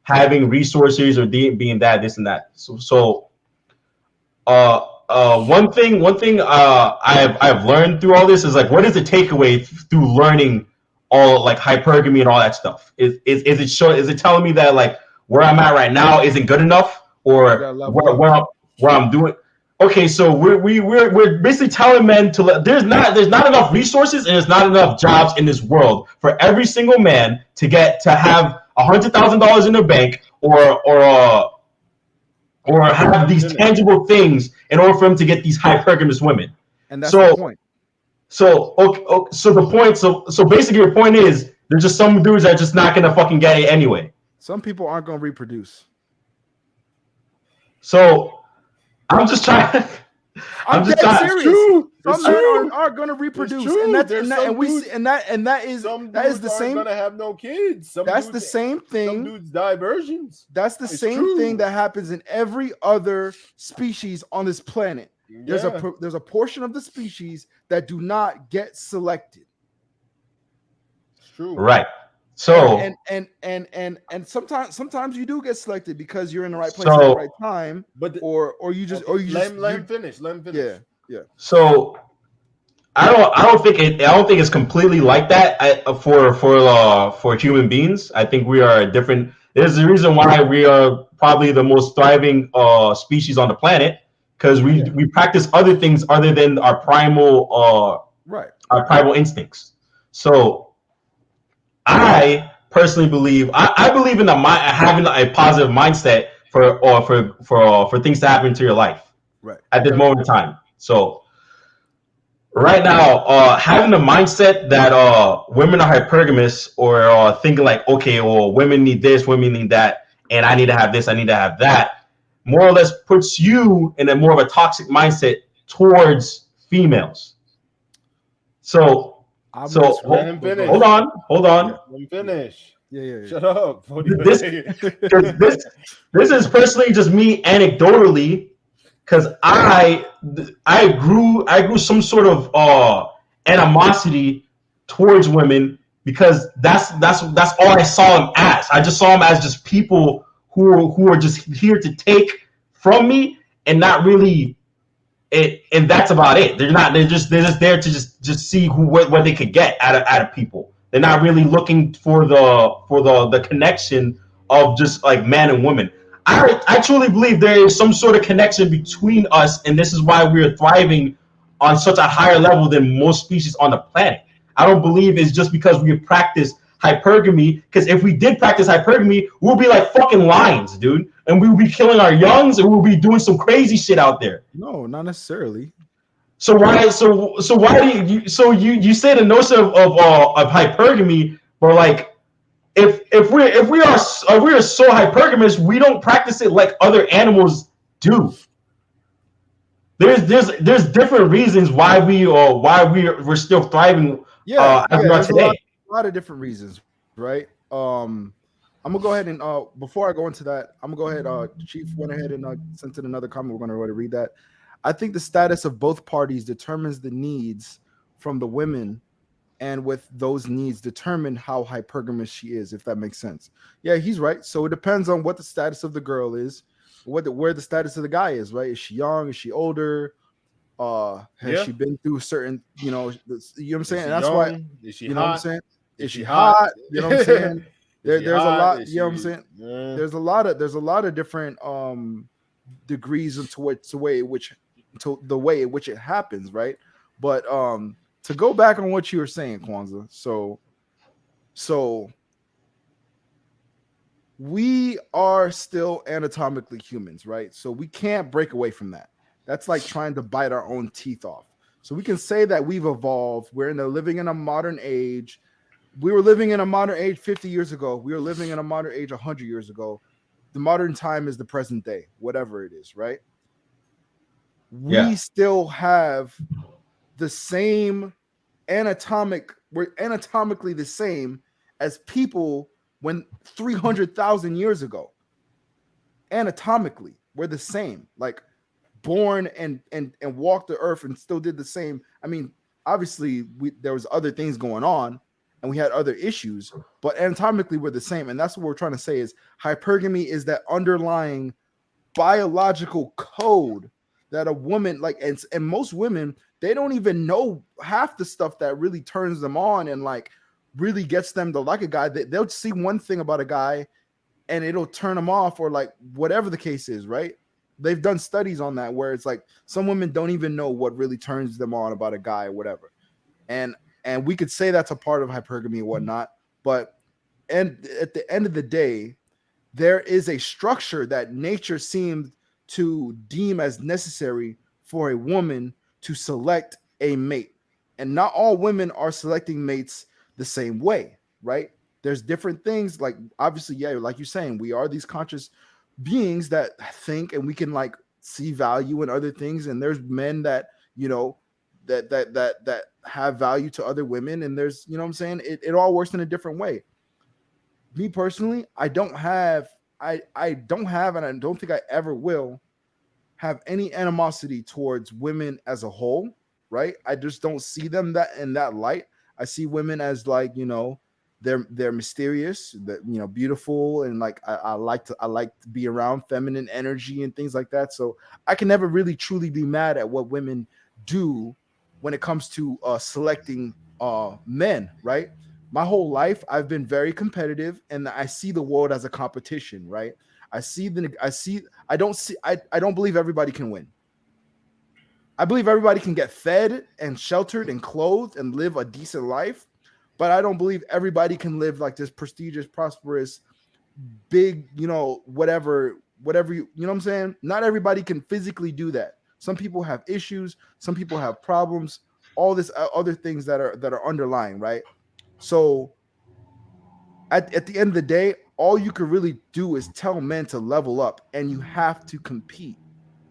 Speaker 9: having resources or being this and that. So one thing I've learned through all this is like, what is the takeaway through learning all like hypergamy and all that stuff? Is it telling me that like where I'm at right now isn't good enough, or where I'm doing? Okay, so we're basically telling men to there's not enough resources and there's not enough jobs in this world for every single man to have $100,000 in their bank or have these tangible things in order for him to get these hypergamous women.
Speaker 1: And that's the point.
Speaker 9: So basically your point is there's just some dudes that are just not gonna fucking get it anyway.
Speaker 1: Some people aren't gonna reproduce.
Speaker 9: So I'm just trying.
Speaker 1: I'm just serious. Some men are going to reproduce, and that is the same.
Speaker 2: Going to have no kids.
Speaker 1: That's the same thing.
Speaker 2: Some dudes die virgins.
Speaker 1: That's the same thing that happens in every other species on this planet. There's a portion of the species that do not get selected.
Speaker 2: It's true,
Speaker 9: right? So
Speaker 1: and sometimes you do get selected because you're in the right place at the right time, or you just
Speaker 2: let him finish.
Speaker 1: Yeah.
Speaker 9: So I don't think it's completely like that for human beings. I think we are different. There's a reason why we are probably the most thriving species on the planet, because we practice other things other than our primal our primal instincts. So I personally believe I believe in having a positive mindset for things to happen to your life at this moment in time. So right now, having the mindset that women are hypergamous or thinking like, okay, well, women need this, women need that, and I need to have this, I need to have that, more or less puts you in a more of a toxic mindset towards females. So
Speaker 2: let him finish.
Speaker 9: Hold on.
Speaker 2: Let him finish.
Speaker 1: Yeah.
Speaker 2: Shut up.
Speaker 9: This is personally just me anecdotally, because I grew some sort of animosity towards women, because that's all I saw them as. I just saw them as just people who are just here to take from me and not really. And that's about it. They're just there to just see what they could get out of people. They're not really looking for the connection of just like man and woman. I truly believe there is some sort of connection between us, and this is why we are thriving on such a higher level than most species on the planet. I don't believe it's just because we practice hypergamy, because if we did practice hypergamy, we'll be like fucking lions, dude, and we will be killing our youngs, and we'll be doing some crazy shit out there.
Speaker 1: No, not necessarily.
Speaker 9: So why? So why do you say the notion of hypergamy, but like if we are so hypergamous, we don't practice it like other animals do. There's different reasons why we're still thriving. As we are today.
Speaker 1: A lot of different reasons, right? I'm gonna go ahead and before I go into that, I'm gonna go ahead. Chief went ahead and sent in another comment. We're gonna go ahead and read that. I think the status of both parties determines the needs from the women, and with those needs determine how hypergamous she is, if that makes sense. Yeah, he's right. So it depends on what the status of the girl is, where the status of the guy is, right? Is she young? Is she older? Has she been through certain, you know what I'm saying? And that's why,
Speaker 2: is she
Speaker 1: you know
Speaker 2: hot?
Speaker 1: what I'm saying? Is she hot? You know what I'm saying? There's a lot, you know what I'm saying?
Speaker 2: Yeah.
Speaker 1: There's a lot of different degrees into the way in which it happens, right? But to go back on what you were saying, Kwanzaa, so we are still anatomically humans, right? So we can't break away from that. That's like trying to bite our own teeth off. So we can say that we've evolved. We're living in a modern age. We were living in a modern age 50 years ago. We were living in a modern age 100 years ago. The modern time is the present day, whatever it is, right? We still have the same we're anatomically the same as people when 300,000 years ago. Anatomically, we're the same. Like, born and walked the earth and still did the same. I mean, obviously there was other things going on and we had other issues, but anatomically we're the same. And that's what we're trying to say is hypergamy is that underlying biological code that a woman like, and most women, they don't even know half the stuff that really turns them on and like really gets them to like a guy, they'll see one thing about a guy and it'll turn them off, or like whatever the case is, right? They've done studies on that where it's like some women don't even know what really turns them on about a guy or whatever. And we could say that's a part of hypergamy and whatnot, but at the end of the day, there is a structure that nature seemed to deem as necessary for a woman to select a mate. And not all women are selecting mates the same way, right? There's different things, like obviously, yeah, like you're saying, we are these conscious beings that think, and we can like see value in other things. And there's men that, you know, that have value to other women, and there's, you know what I'm saying, it all works in a different way. Me personally, I don't have, and I don't think I ever will have any animosity towards women as a whole, right? I just don't see them that in that light. I see women as like, you know, they're mysterious, that, you know, beautiful, and like I like to be around feminine energy and things like that. So I can never really truly be mad at what women do when it comes to selecting men, right? My whole life I've been very competitive, and I see the world as a competition, right? I don't believe everybody can win. I believe everybody can get fed and sheltered and clothed and live a decent life, but I don't believe everybody can live like this prestigious, prosperous, big, you know, whatever you know what I'm saying? Not everybody can physically do that. Some people have issues, some people have problems, all this other things that are underlying, right? So at the end of the day, all you can really do is tell men to level up, and you have to compete.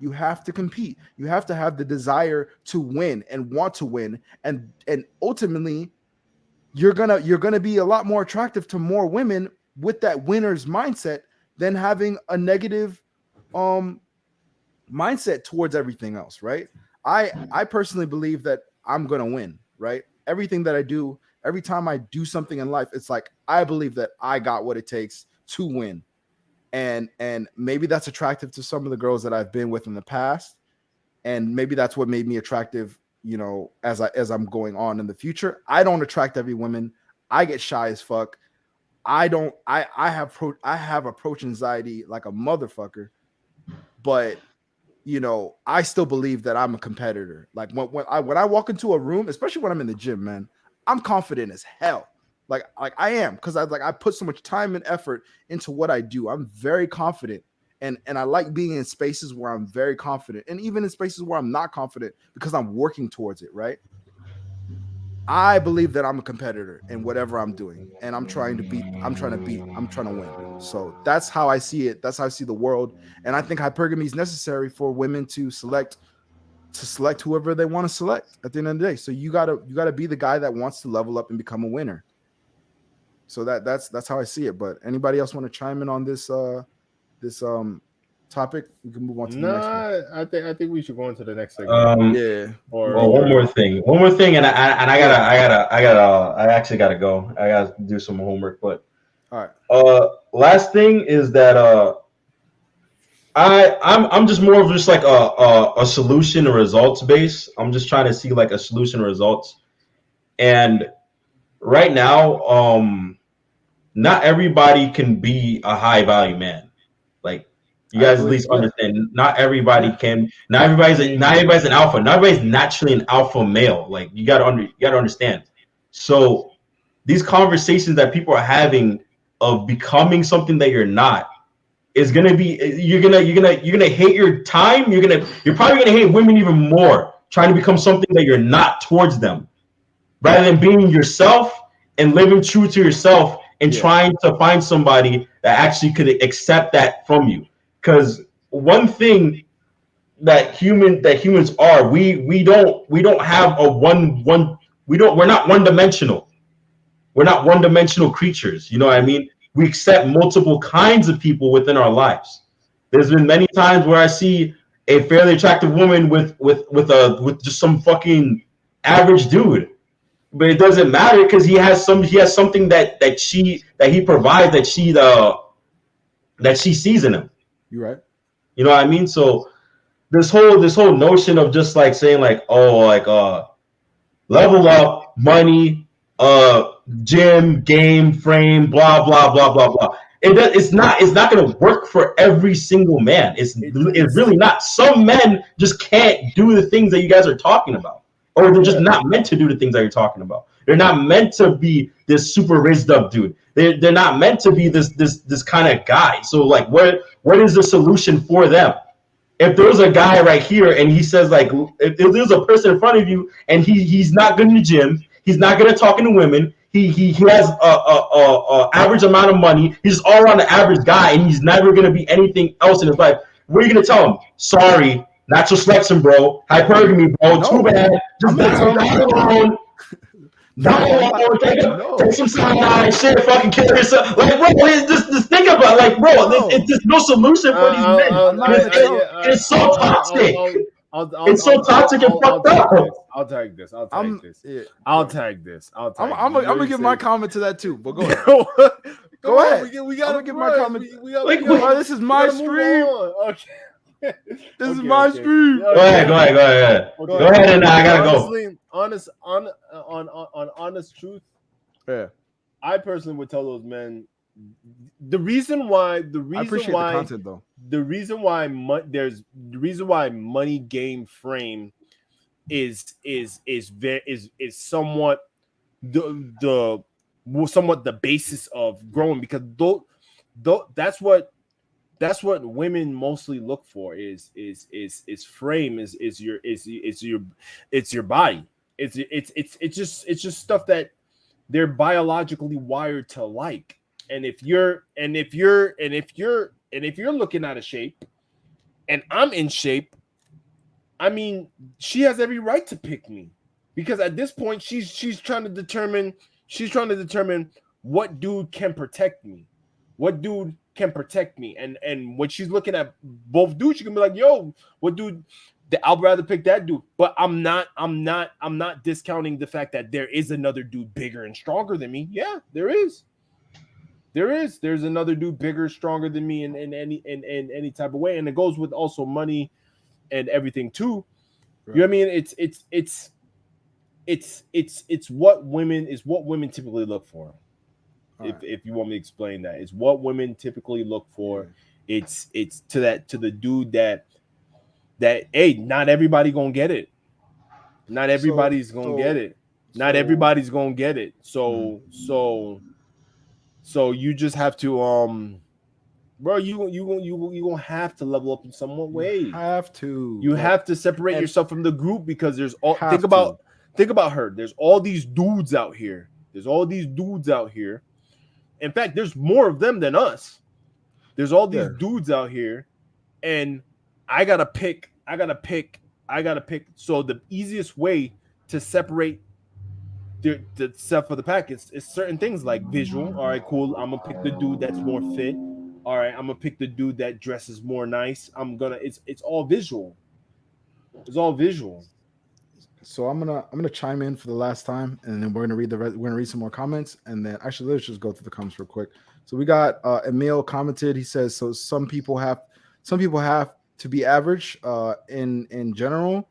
Speaker 1: You have to compete. You have to have the desire to win and want to win, and ultimately you're gonna be a lot more attractive to more women with that winner's mindset than having a negative mindset towards everything else, right? I personally believe that I'm gonna win, right? Everything that I do, every time I do something in life, it's like I believe that I got what it takes to win. And maybe that's attractive to some of the girls that I've been with in the past, and maybe that's what made me attractive, you know, as I'm going on in the future. I don't attract every woman. I get shy as fuck. I have approach anxiety like a motherfucker, but you know, I still believe that I'm a competitor. Like when I walk into a room, especially when I'm in the gym, man, I'm confident as hell. Like I am, because I put so much time and effort into what I do. I'm very confident, and I like being in spaces where I'm very confident, and even in spaces where I'm not confident, because I'm working towards it, right? I believe that I'm a competitor in whatever I'm doing, and I'm trying to win. So that's how I see it. That's how I see the world. And I think hypergamy is necessary for women to select whoever they want to select at the end of the day. So you gotta be the guy that wants to level up and become a winner. So that's how I see it. But anybody else want to chime in on this topic? We can move on to the next one.
Speaker 2: I think we should go into the next segment.
Speaker 1: Yeah.
Speaker 9: Well, one more thing, and I actually gotta go. I gotta do some homework. But
Speaker 1: all right.
Speaker 9: Last thing is that I'm just more of just like a solution and results base. I'm just trying to see like a solution and results. And right now, not everybody can be a high value man. Like you guys at least understand. Not everybody can. Not everybody's an alpha. Not everybody's naturally an alpha male. Like you gotta understand. So these conversations that people are having of becoming something that you're not is gonna be you're gonna hate your time. You're probably gonna hate women even more trying to become something that you're not towards them, rather than being yourself and living true to yourself and trying to find somebody that actually could accept that from you. Because one thing that humans are, we don't have we're not one-dimensional. We're not one-dimensional creatures. You know what I mean? We accept multiple kinds of people within our lives. There's been many times where I see a fairly attractive woman with just some fucking average dude. But it doesn't matter because he has something that he provides that she sees in him.
Speaker 1: You're right.
Speaker 9: You know what I mean? So this whole notion of just like saying like, oh, like level up, money, gym, game, frame, blah blah blah blah blah. It's not going to work for every single man. It's really not. Some men just can't do the things that you guys are talking about, or they're just not meant to do the things that you're talking about. They're not meant to be this super raised up dude. They're not meant to be this kind of guy. So like, what is the solution for them? If there's a guy right here and he says like, if there's a person in front of you and he's not good in the gym, he's not good at talking to women, he has a average amount of money, he's all around the average guy, and he's never gonna be anything else in his life. What are you gonna tell him? Sorry, not your selection, bro. Hypergamy, bro. Too bad. Just die alone. Take some cyanide, shit, fucking kill yourself. Like, bro, just think about it. Like, bro, there's no solution for these men. It's so toxic. It's so toxic and fucked up.
Speaker 1: I'll tag this. I'm gonna give my comment to that too. But go ahead. Go ahead.
Speaker 10: We gotta
Speaker 1: give my comment. This is my stream.
Speaker 10: Okay.
Speaker 1: This is my stream.
Speaker 9: Go ahead. Go ahead, and I gotta
Speaker 10: go. On honest truth,
Speaker 1: yeah,
Speaker 10: I personally would tell those men the reason why
Speaker 1: I appreciate the content though.
Speaker 10: The reason why money game frame is somewhat the basis of growing, because that's what women mostly look for is frame, is your body. It's just stuff that they're biologically wired to like. And if you're looking out of shape and I'm in shape, I mean, she has every right to pick me, because at this point she's trying to determine what dude can protect me. And when she's looking at both dudes, she can be like, yo, what dude? I'll rather pick that dude. But I'm not discounting the fact that there is another dude bigger and stronger than me. Yeah, there is. There's another dude bigger, stronger than me in any type of way. And it goes with also money and everything too. Right. You know what I mean? It's what women typically look for. If you want me to explain that, it's what women typically look for. Yeah. It's to the dude that hey, not everybody gonna get it. Not everybody's gonna get it. Not everybody's gonna get it. So you just have to bro, you gonna have to level up in some way. You have to separate yourself from the group, because there's all think about her. There's all these dudes out here. In fact, there's more of them than us. There's all these dudes out here, and I gotta pick. So the easiest way to separate the stuff for the pack is certain things like visual. All right, cool. I'm gonna pick the dude that's more fit. All right, I'm gonna pick the dude that dresses more nice. It's all visual. It's all visual.
Speaker 1: So I'm gonna chime in for the last time, and then we're gonna read some more comments, and then actually let's just go through the comments real quick. So we got Emil commented. He says, so some people have to be average in general.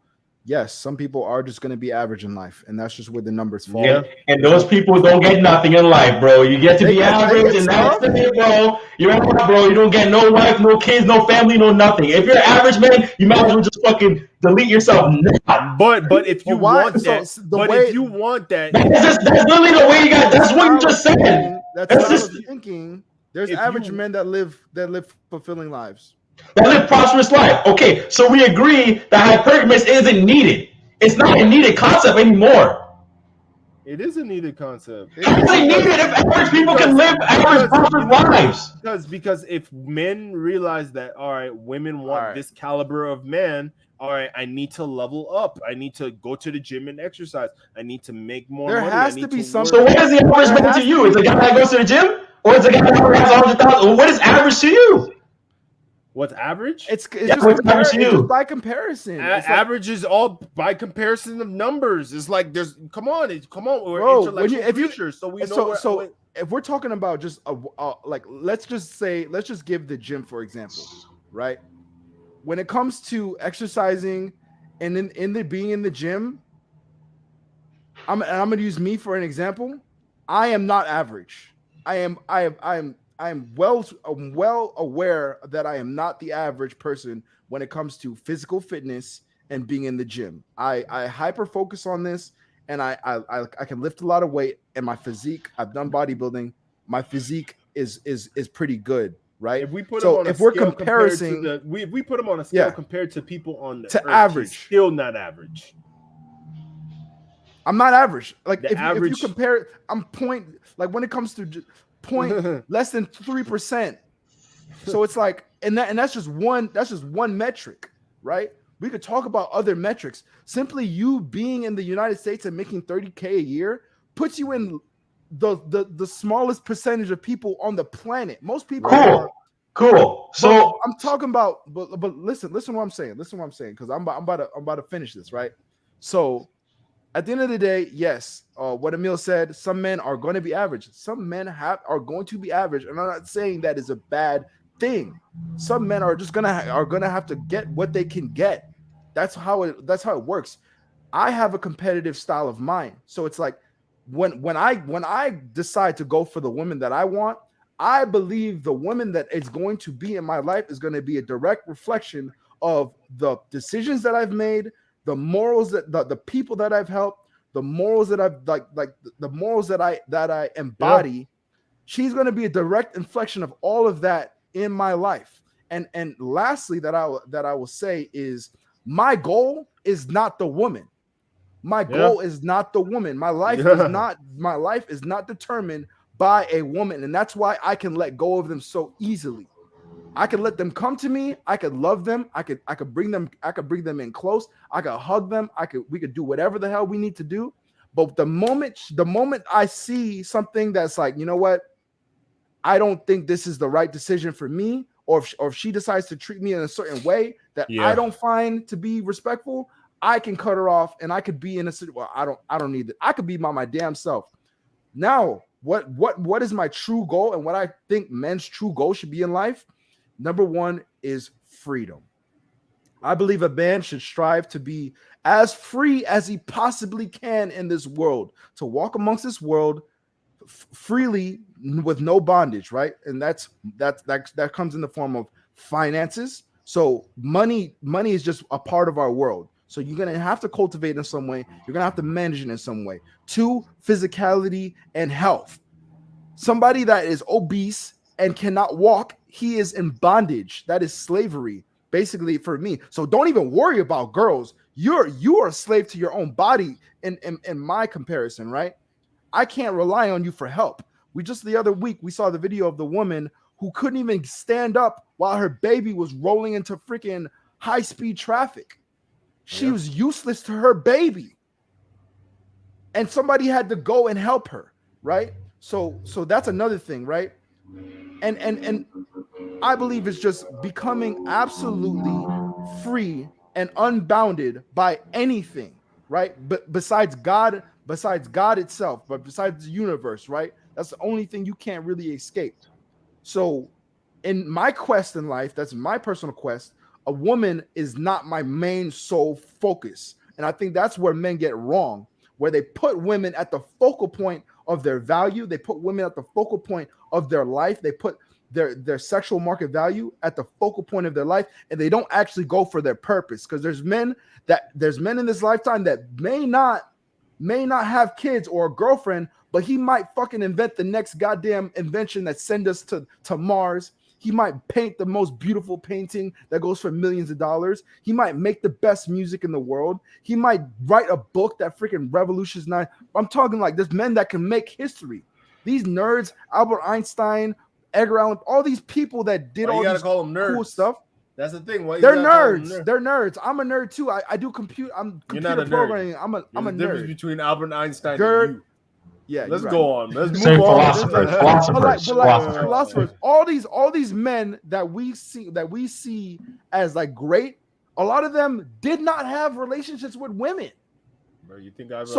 Speaker 1: Yes, some people are just going to be average in life, and that's just where the numbers fall.
Speaker 9: Yeah, and those people don't get nothing in life, bro. You get to be average, and that's it, bro. You're average, bro. You don't get no wife, no kids, no family, no nothing. If you're an average man, you might as well just fucking delete yourself now.
Speaker 10: But if you want that,
Speaker 9: that's literally the way you got. That's what you just said.
Speaker 1: That's what I was thinking. There's average men that live fulfilling lives.
Speaker 9: That live prosperous life. Okay, so we agree that hypergamous isn't needed. It's not a needed concept anymore.
Speaker 10: It is a needed concept.
Speaker 9: It's needed if average people can live average prosperous lives.
Speaker 10: Because if men realize that, all right, women want this caliber of man, all right, I need to level up. I need to go to the gym and exercise. I need to make more money.
Speaker 1: There has to be some.
Speaker 9: So what is the average man to you? Is a guy that goes to the gym, or is a guy that has 100,000? What is average to you?
Speaker 10: What's average?
Speaker 1: It's just by comparison.
Speaker 10: Average is all by comparison of numbers. It's like come on. We're
Speaker 1: bro,
Speaker 10: intellectual creatures, so we know.
Speaker 1: If we're talking about just like let's just give the gym for example, right? When it comes to exercising and then being in the gym, I'm gonna use me for an example. I am not average. I'm well aware that I am not the average person when it comes to physical fitness and being in the gym. I hyper focus on this, and I can lift a lot of weight, and my physique, I've done bodybuilding. My physique is pretty good, right?
Speaker 10: If we put
Speaker 1: so
Speaker 10: him on a
Speaker 1: if we're
Speaker 10: scale
Speaker 1: comparing,
Speaker 10: if we put him on a scale compared to people on the
Speaker 1: to
Speaker 10: earth,
Speaker 1: average,
Speaker 10: he's still not average.
Speaker 1: I'm not average. Like if you compare, I'm like when it comes to point less than 3%. So it's like, and that's just one metric, right? We could talk about other metrics. Simply you being in the United States and making 30K a year puts you in the smallest percentage of people on the planet. Most people are
Speaker 9: cool. So
Speaker 1: I'm talking about, but listen what I'm saying. Listen what I'm saying, because I'm about to finish this, right? So at the end of the day, yes, what Emil said, some men are going to be average. Some men are going to be average, and I'm not saying that is a bad thing. Some men are just gonna have to get what they can get. That's how it works. I have a competitive style of mind, so it's like when I decide to go for the woman that I want, I believe the woman that is going to be in my life is going to be a direct reflection of the decisions that I've made, the morals that the people that I've helped, the morals that I've like the morals that I embody. Yeah. She's going to be a direct inflection of all of that in my life. And lastly, that I will say is my goal is not the woman. My goal is not the woman. My life is not determined by a woman, and that's why I can let go of them so easily. I could let them come to me. I could love them. I could bring them in close. I could hug them. We could do whatever the hell we need to do. But the moment I see something that's like, you know what, I don't think this is the right decision for me, or if she decides to treat me in a certain way that I don't find to be respectful, I can cut her off, and I could be in a situation. Well, I don't need that. I could be my damn self. Now, what is my true goal, and what I think men's true goal should be in life? Number one is freedom. I believe a man should strive to be as free as he possibly can in this world, to walk amongst this world freely with no bondage, right? And that comes in the form of finances. So money is just a part of our world. So you're going to have to cultivate in some way. You're going to have to manage it in some way. 2, physicality and health. Somebody that is obese and cannot walk, he is in bondage. That is slavery, basically, for me. So don't even worry about girls. You are a slave to your own body in my comparison, right? I can't rely on you for help. The other week, we saw the video of the woman who couldn't even stand up while her baby was rolling into freaking high-speed traffic. She was useless to her baby. And somebody had to go and help her, right? So that's another thing, right? And I believe it's just becoming absolutely free and unbounded by anything, right? But besides God itself, but besides the universe, right? That's the only thing you can't really escape. So in my quest in life, that's my personal quest, a woman is not my main sole focus. And I think that's where men get wrong, where they put women at the focal point of their value. They put women at the focal point of their life. They put their sexual market value at the focal point of their life, and they don't actually go for their purpose. Because there's men in this lifetime that may not have kids or a girlfriend, but he might fucking invent the next goddamn invention that send us to Mars. He might paint the most beautiful painting that goes for millions of dollars. He might make the best music in the world. He might write a book that freaking revolutionizes. I'm talking like there's men that can make history. These nerds, Albert Einstein, Edgar Allan, all these people that did all this cool stuff.
Speaker 10: That's the thing.
Speaker 1: They're nerds. They're nerds. I'm a nerd too. I do computer. I'm computer programming. I'm a nerd.
Speaker 10: Difference between Albert Einstein and you.
Speaker 1: Yeah,
Speaker 10: let's go on. Let's move
Speaker 9: Same
Speaker 10: on.
Speaker 9: Philosophers.
Speaker 1: All these men that we see as like great, a lot of them did not have relationships with women.
Speaker 10: Bro, you think Albert?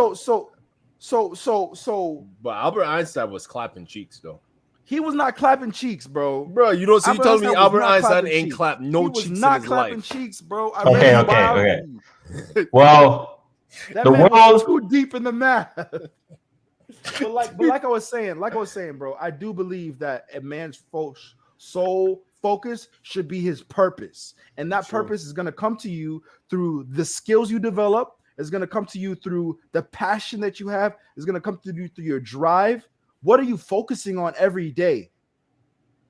Speaker 1: But
Speaker 10: Albert Einstein was clapping cheeks though.
Speaker 1: He was not clapping cheeks, bro.
Speaker 10: Bro, you don't see. You telling me Albert Einstein ain't clapped no cheeks in his life? He was not clapping
Speaker 1: cheeks, bro.
Speaker 9: Okay. Well,
Speaker 1: that man was too deep in the math. But like I was saying, bro, I do believe that a man's sole focus should be his purpose, and that purpose is going to come to you through the skills you develop. It's going to come to you through the passion that you have. It's going to come to you through your drive. What are you focusing on every day?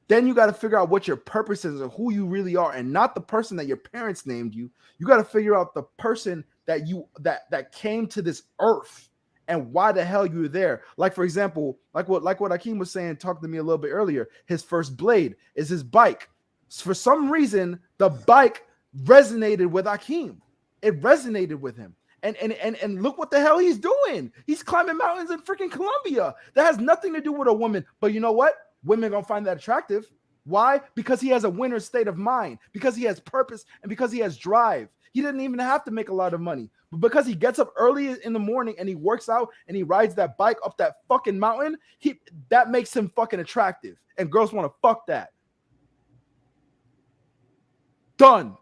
Speaker 1: Then you got to figure out what your purpose is and who you really are, and not the person that your parents named you. You got to figure out the person that that came to this earth and why the hell you were there. Like, for example, like what Akeem was saying, talking to me a little bit earlier, his first blade is his bike. For some reason, the bike resonated with Akeem. It resonated with him. And look what the hell he's doing. He's climbing mountains in freaking Colombia. That has nothing to do with a woman. But you know what? Women are gonna find that attractive. Why? Because he has a winner's state of mind, because he has purpose, and because he has drive. He didn't even have to make a lot of money, but because he gets up early in the morning and he works out and he rides that bike up that fucking mountain, that makes him fucking attractive, and girls want to fuck that. Done.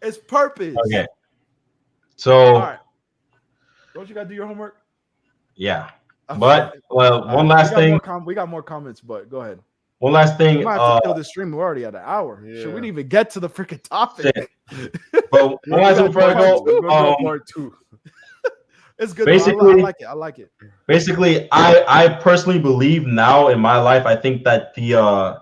Speaker 1: It's purpose.
Speaker 9: Okay. So,
Speaker 1: all right. Don't you gotta do your homework?
Speaker 9: Yeah. But one last thing.
Speaker 1: We got more comments, but go ahead.
Speaker 9: One last thing.
Speaker 1: We might have to kill this stream. We're already at an hour. Yeah. Should we didn't even get to the freaking topic?
Speaker 9: But one last thing before I go.
Speaker 1: Part two. It's good.
Speaker 9: Basically,
Speaker 1: I like it.
Speaker 9: Basically, I personally believe now in my life, I think that the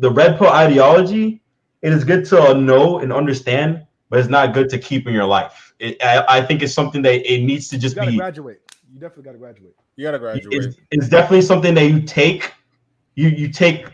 Speaker 9: red pill ideology, it is good to know and understand, but it's not good to keep in your life. I think it's something that it needs to just be.
Speaker 1: Graduate. You definitely got to graduate.
Speaker 10: You got to graduate.
Speaker 9: It's definitely something that you take. You take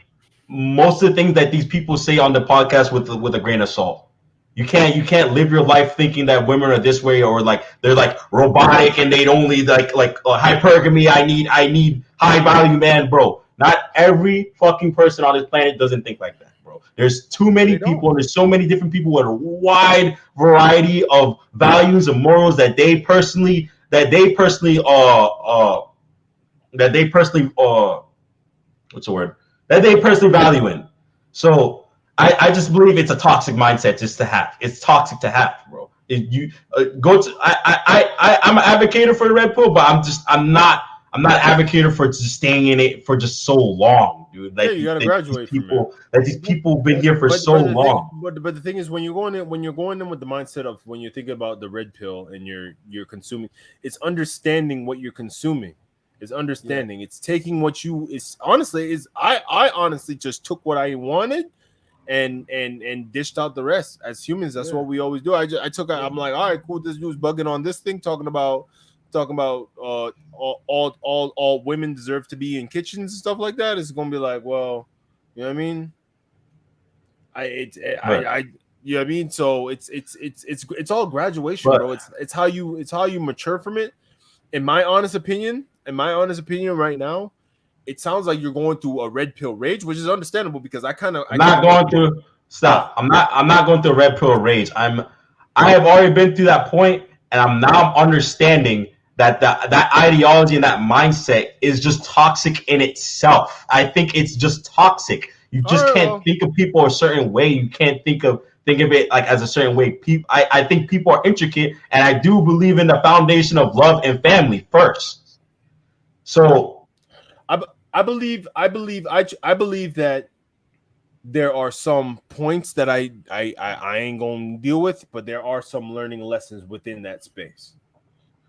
Speaker 9: most of the things that these people say on the podcast with a grain of salt. You can't live your life thinking that women are this way, or like they're like robotic and they'd only like hypergamy. I need high value man, bro. Not every fucking person on this planet doesn't think like that, bro. There's too many people, and there's so many different people with a wide variety of values and morals that they personally value in. So I just believe it's a toxic mindset just to have. It's toxic to have, bro. I'm an advocate for the red pill, but I'm not advocating for just staying in it for just so long, dude. Like,
Speaker 10: you gotta graduate.
Speaker 9: These people have been here for so long.
Speaker 10: But the thing is, when you're going in with the mindset of when you're thinking about the red pill and you're consuming, it's understanding what you're consuming. It's understanding. Yeah. It's taking what you I honestly just took what I wanted and dished out the rest. As humans, that's what we always do. I'm like, all right, cool. This dude's bugging on this thing, talking about all women deserve to be in kitchens and stuff like that. It's gonna be like, well, you know what I mean? You know what I mean? So it's all graduation, bro. It's how you mature from it. In my honest opinion right now, it sounds like you're going through a red pill rage, which is understandable because I'm not going through a red pill rage. I have already been through that point, and I'm now understanding that that ideology and that mindset is just toxic in itself. I think it's just toxic. You just can't think of people a certain way. You can't think of it like as a certain way. I think people are intricate, and I do believe in the foundation of love and family first. So I believe that there are some points that I ain't gonna deal with, but there are some learning lessons within that space.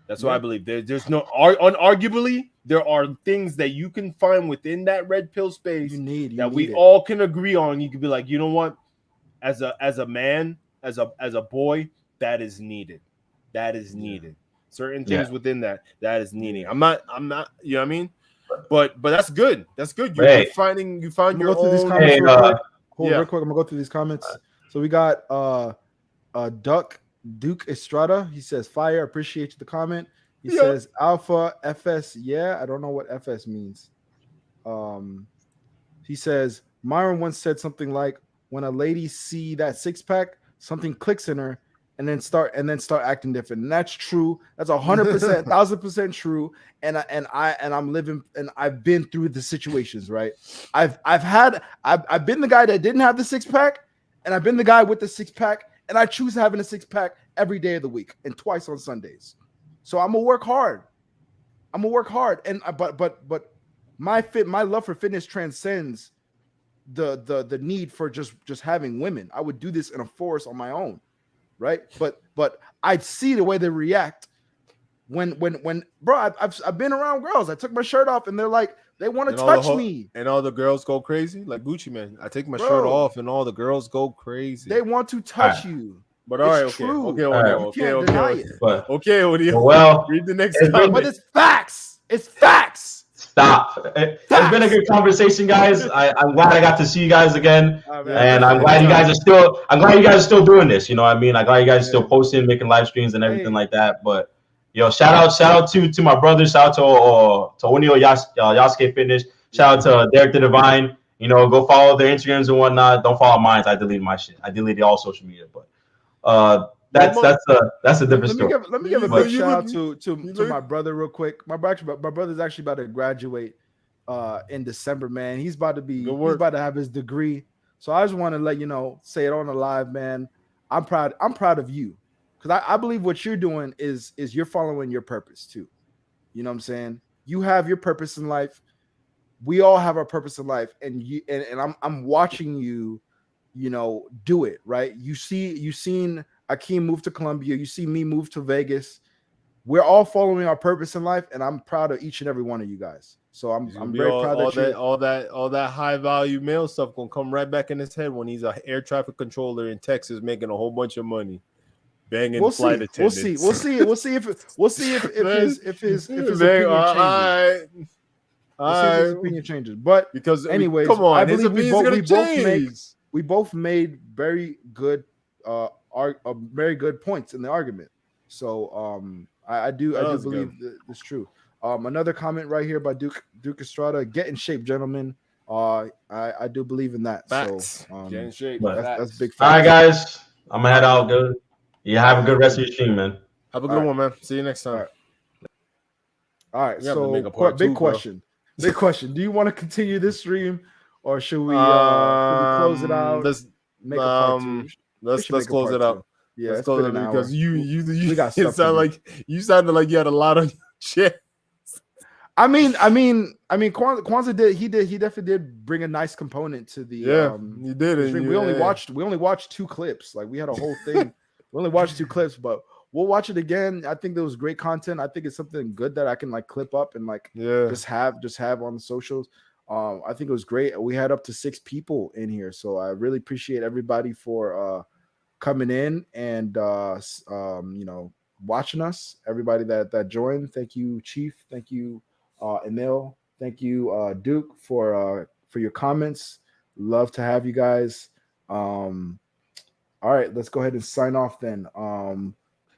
Speaker 10: That's what I believe. There's no unarguably there are things that you can find within that red pill space we all can agree on. You could be like, you know what, as a man, as a boy, that is needed. That is needed. Certain things within that is needed. I'm not. You know what I mean? But that's good. That's good. You found your own.
Speaker 1: Real quick. I'm gonna go through these comments. So we got Duke Estrada. He says, "Fire, appreciate the comment." He says, "Alpha FS." Yeah, I don't know what FS means. He says, Myron once said something like, "When a lady see that six pack, something clicks in her, and then start acting different." And that's true. That's 100%, 1,000% true. And I'm living, and I've been through the situations. Right. I've been the guy that didn't have the six pack, and I've been the guy with the six pack. And I choose having a six pack every day of the week and twice on Sundays. So I'm gonna work hard. I'm gonna work hard, and but my love for fitness transcends the need for just having women. I would do this in a forest on my own, right? But I'd see the way they react when bro, I've been around girls. I took my shirt off and they're like, they want to touch me,
Speaker 10: and all the girls go crazy. Like Gucci Man, I take my
Speaker 1: Bro,
Speaker 10: shirt off and all the girls go crazy.
Speaker 1: They want to touch you.
Speaker 10: But all right, okay,
Speaker 1: true.
Speaker 10: okay,
Speaker 1: You can't deny it.
Speaker 10: Okay,
Speaker 9: well,
Speaker 10: read the next
Speaker 9: comment.
Speaker 1: But it's facts. It's facts.
Speaker 9: Stop. It's been a good conversation, guys. I'm glad I got to see you guys again, and I'm glad you guys are still. I'm glad you guys are still doing this. You know what I mean? I'm glad you guys are still posting, making live streams, and everything like that. But yo, shout out to my brothers. Shout out to Onio Yasuke Fitness. Shout out to Derek the Divine. You know, go follow their Instagrams and whatnot. Don't follow mine. I deleted my shit. I deleted all social media. But that's a different story.
Speaker 1: Let me give a big shout out to my brother real quick. My brother's actually about to graduate in December, man. He's about to have his degree. So I just want to let you know, say it on the live, man. I'm proud of you. Because I believe what you're doing is you're following your purpose too. You know what I'm saying? You have your purpose in life. We all have our purpose in life, and I'm watching you, you know, do it, right? You've seen Akeem move to Colombia, you see me move to Vegas. We're all following our purpose in life, and I'm proud of each and every one of you guys. So I'm very proud that
Speaker 10: all that high value male stuff gonna come right back in his head when he's an air traffic controller in Texas making a whole bunch of money. Banging flight attendants.
Speaker 1: We'll see if his opinion changes. But
Speaker 10: because
Speaker 1: anyways,
Speaker 10: come on,
Speaker 1: I believe we both made very good very good points in the argument. So I do believe it's true. Another comment right here by Duke Estrada. Get in shape, gentlemen. I do believe in that.
Speaker 10: Facts.
Speaker 1: So
Speaker 10: Get in shape.
Speaker 1: That's big facts.
Speaker 9: All right, guys. I'm gonna head out. Good. Yeah, have a good rest of your stream, man.
Speaker 10: Have a good one, man. See you next time.
Speaker 1: All right. So big question. Big question. Do you want to continue this stream, or should we close it out?
Speaker 10: Let's
Speaker 1: make a part two.
Speaker 10: Let's close it out.
Speaker 1: Yeah,
Speaker 10: let's close it because you
Speaker 1: got
Speaker 10: you sounded like you had a lot on your chest.
Speaker 1: I mean, Kwanzaa he definitely did bring a nice component to the
Speaker 10: he did.
Speaker 1: We only watched 2 clips. Like we had a whole thing. We only watched 2 clips, but we'll watch it again. I think there was great content. I think it's something good that I can like clip up and like just have on the socials. I think it was great. We had up to 6 people in here, so I really appreciate everybody for coming in and you know, watching us. Everybody that joined, thank you, Chief. Thank you, Emil. Thank you, Duke, for your comments. Love to have you guys. All right, let's go ahead and sign off then.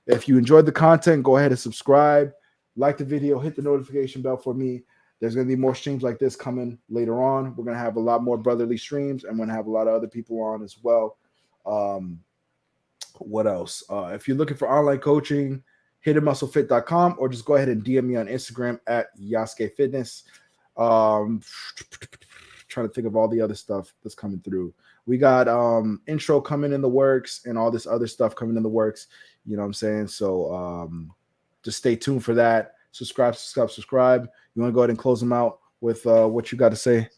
Speaker 1: If you enjoyed the content, go ahead and subscribe, like the video, hit the notification bell for me. There's going to be more streams like this coming later on. We're going to have a lot more brotherly streams, and we're going to have a lot of other people on as well. What else? If you're looking for online coaching, hit musclefit.com or just go ahead and DM me on Instagram at Yasuke Fitness. Trying to think of all the other stuff that's coming through. We got intro coming in the works and all this other stuff coming in the works. You know what I'm saying? So just stay tuned for that. Subscribe. You want to go ahead and close them out with what you got to say?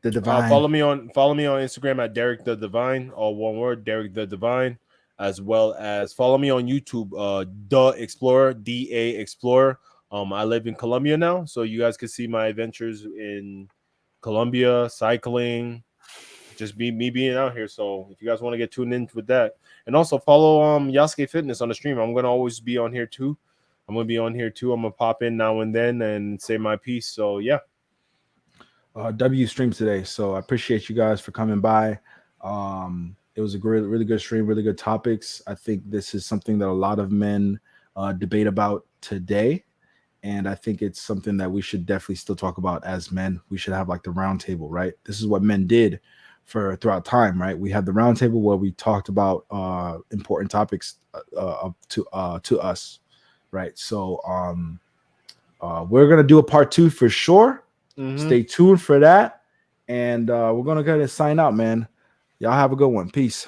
Speaker 1: The Divine.
Speaker 10: Follow me on Instagram at Derek the Divine, all one word, Derek the Divine, as well as follow me on YouTube, The Explorer, DA Explorer. I live in Colombia now, so you guys can see my adventures in Colombia, cycling, just me being out here. So if you guys want to get tuned in with that, and also follow Yasuke Fitness on the stream. I'm gonna always be on here too. I'm gonna pop in now and then and say my piece. So yeah.
Speaker 1: W stream today, so I appreciate you guys for coming by. It was a really good stream, really good topics. I think this is something that a lot of men debate about today, and I think it's something that we should definitely still talk about as men. We should have like the round table, right? This is what men did throughout time, right? We had the round table where we talked about important topics to us, right? So we're gonna do a part 2 for sure. Mm-hmm. Stay tuned for that, and we're gonna go ahead and sign out, man. Y'all have a good one. Peace.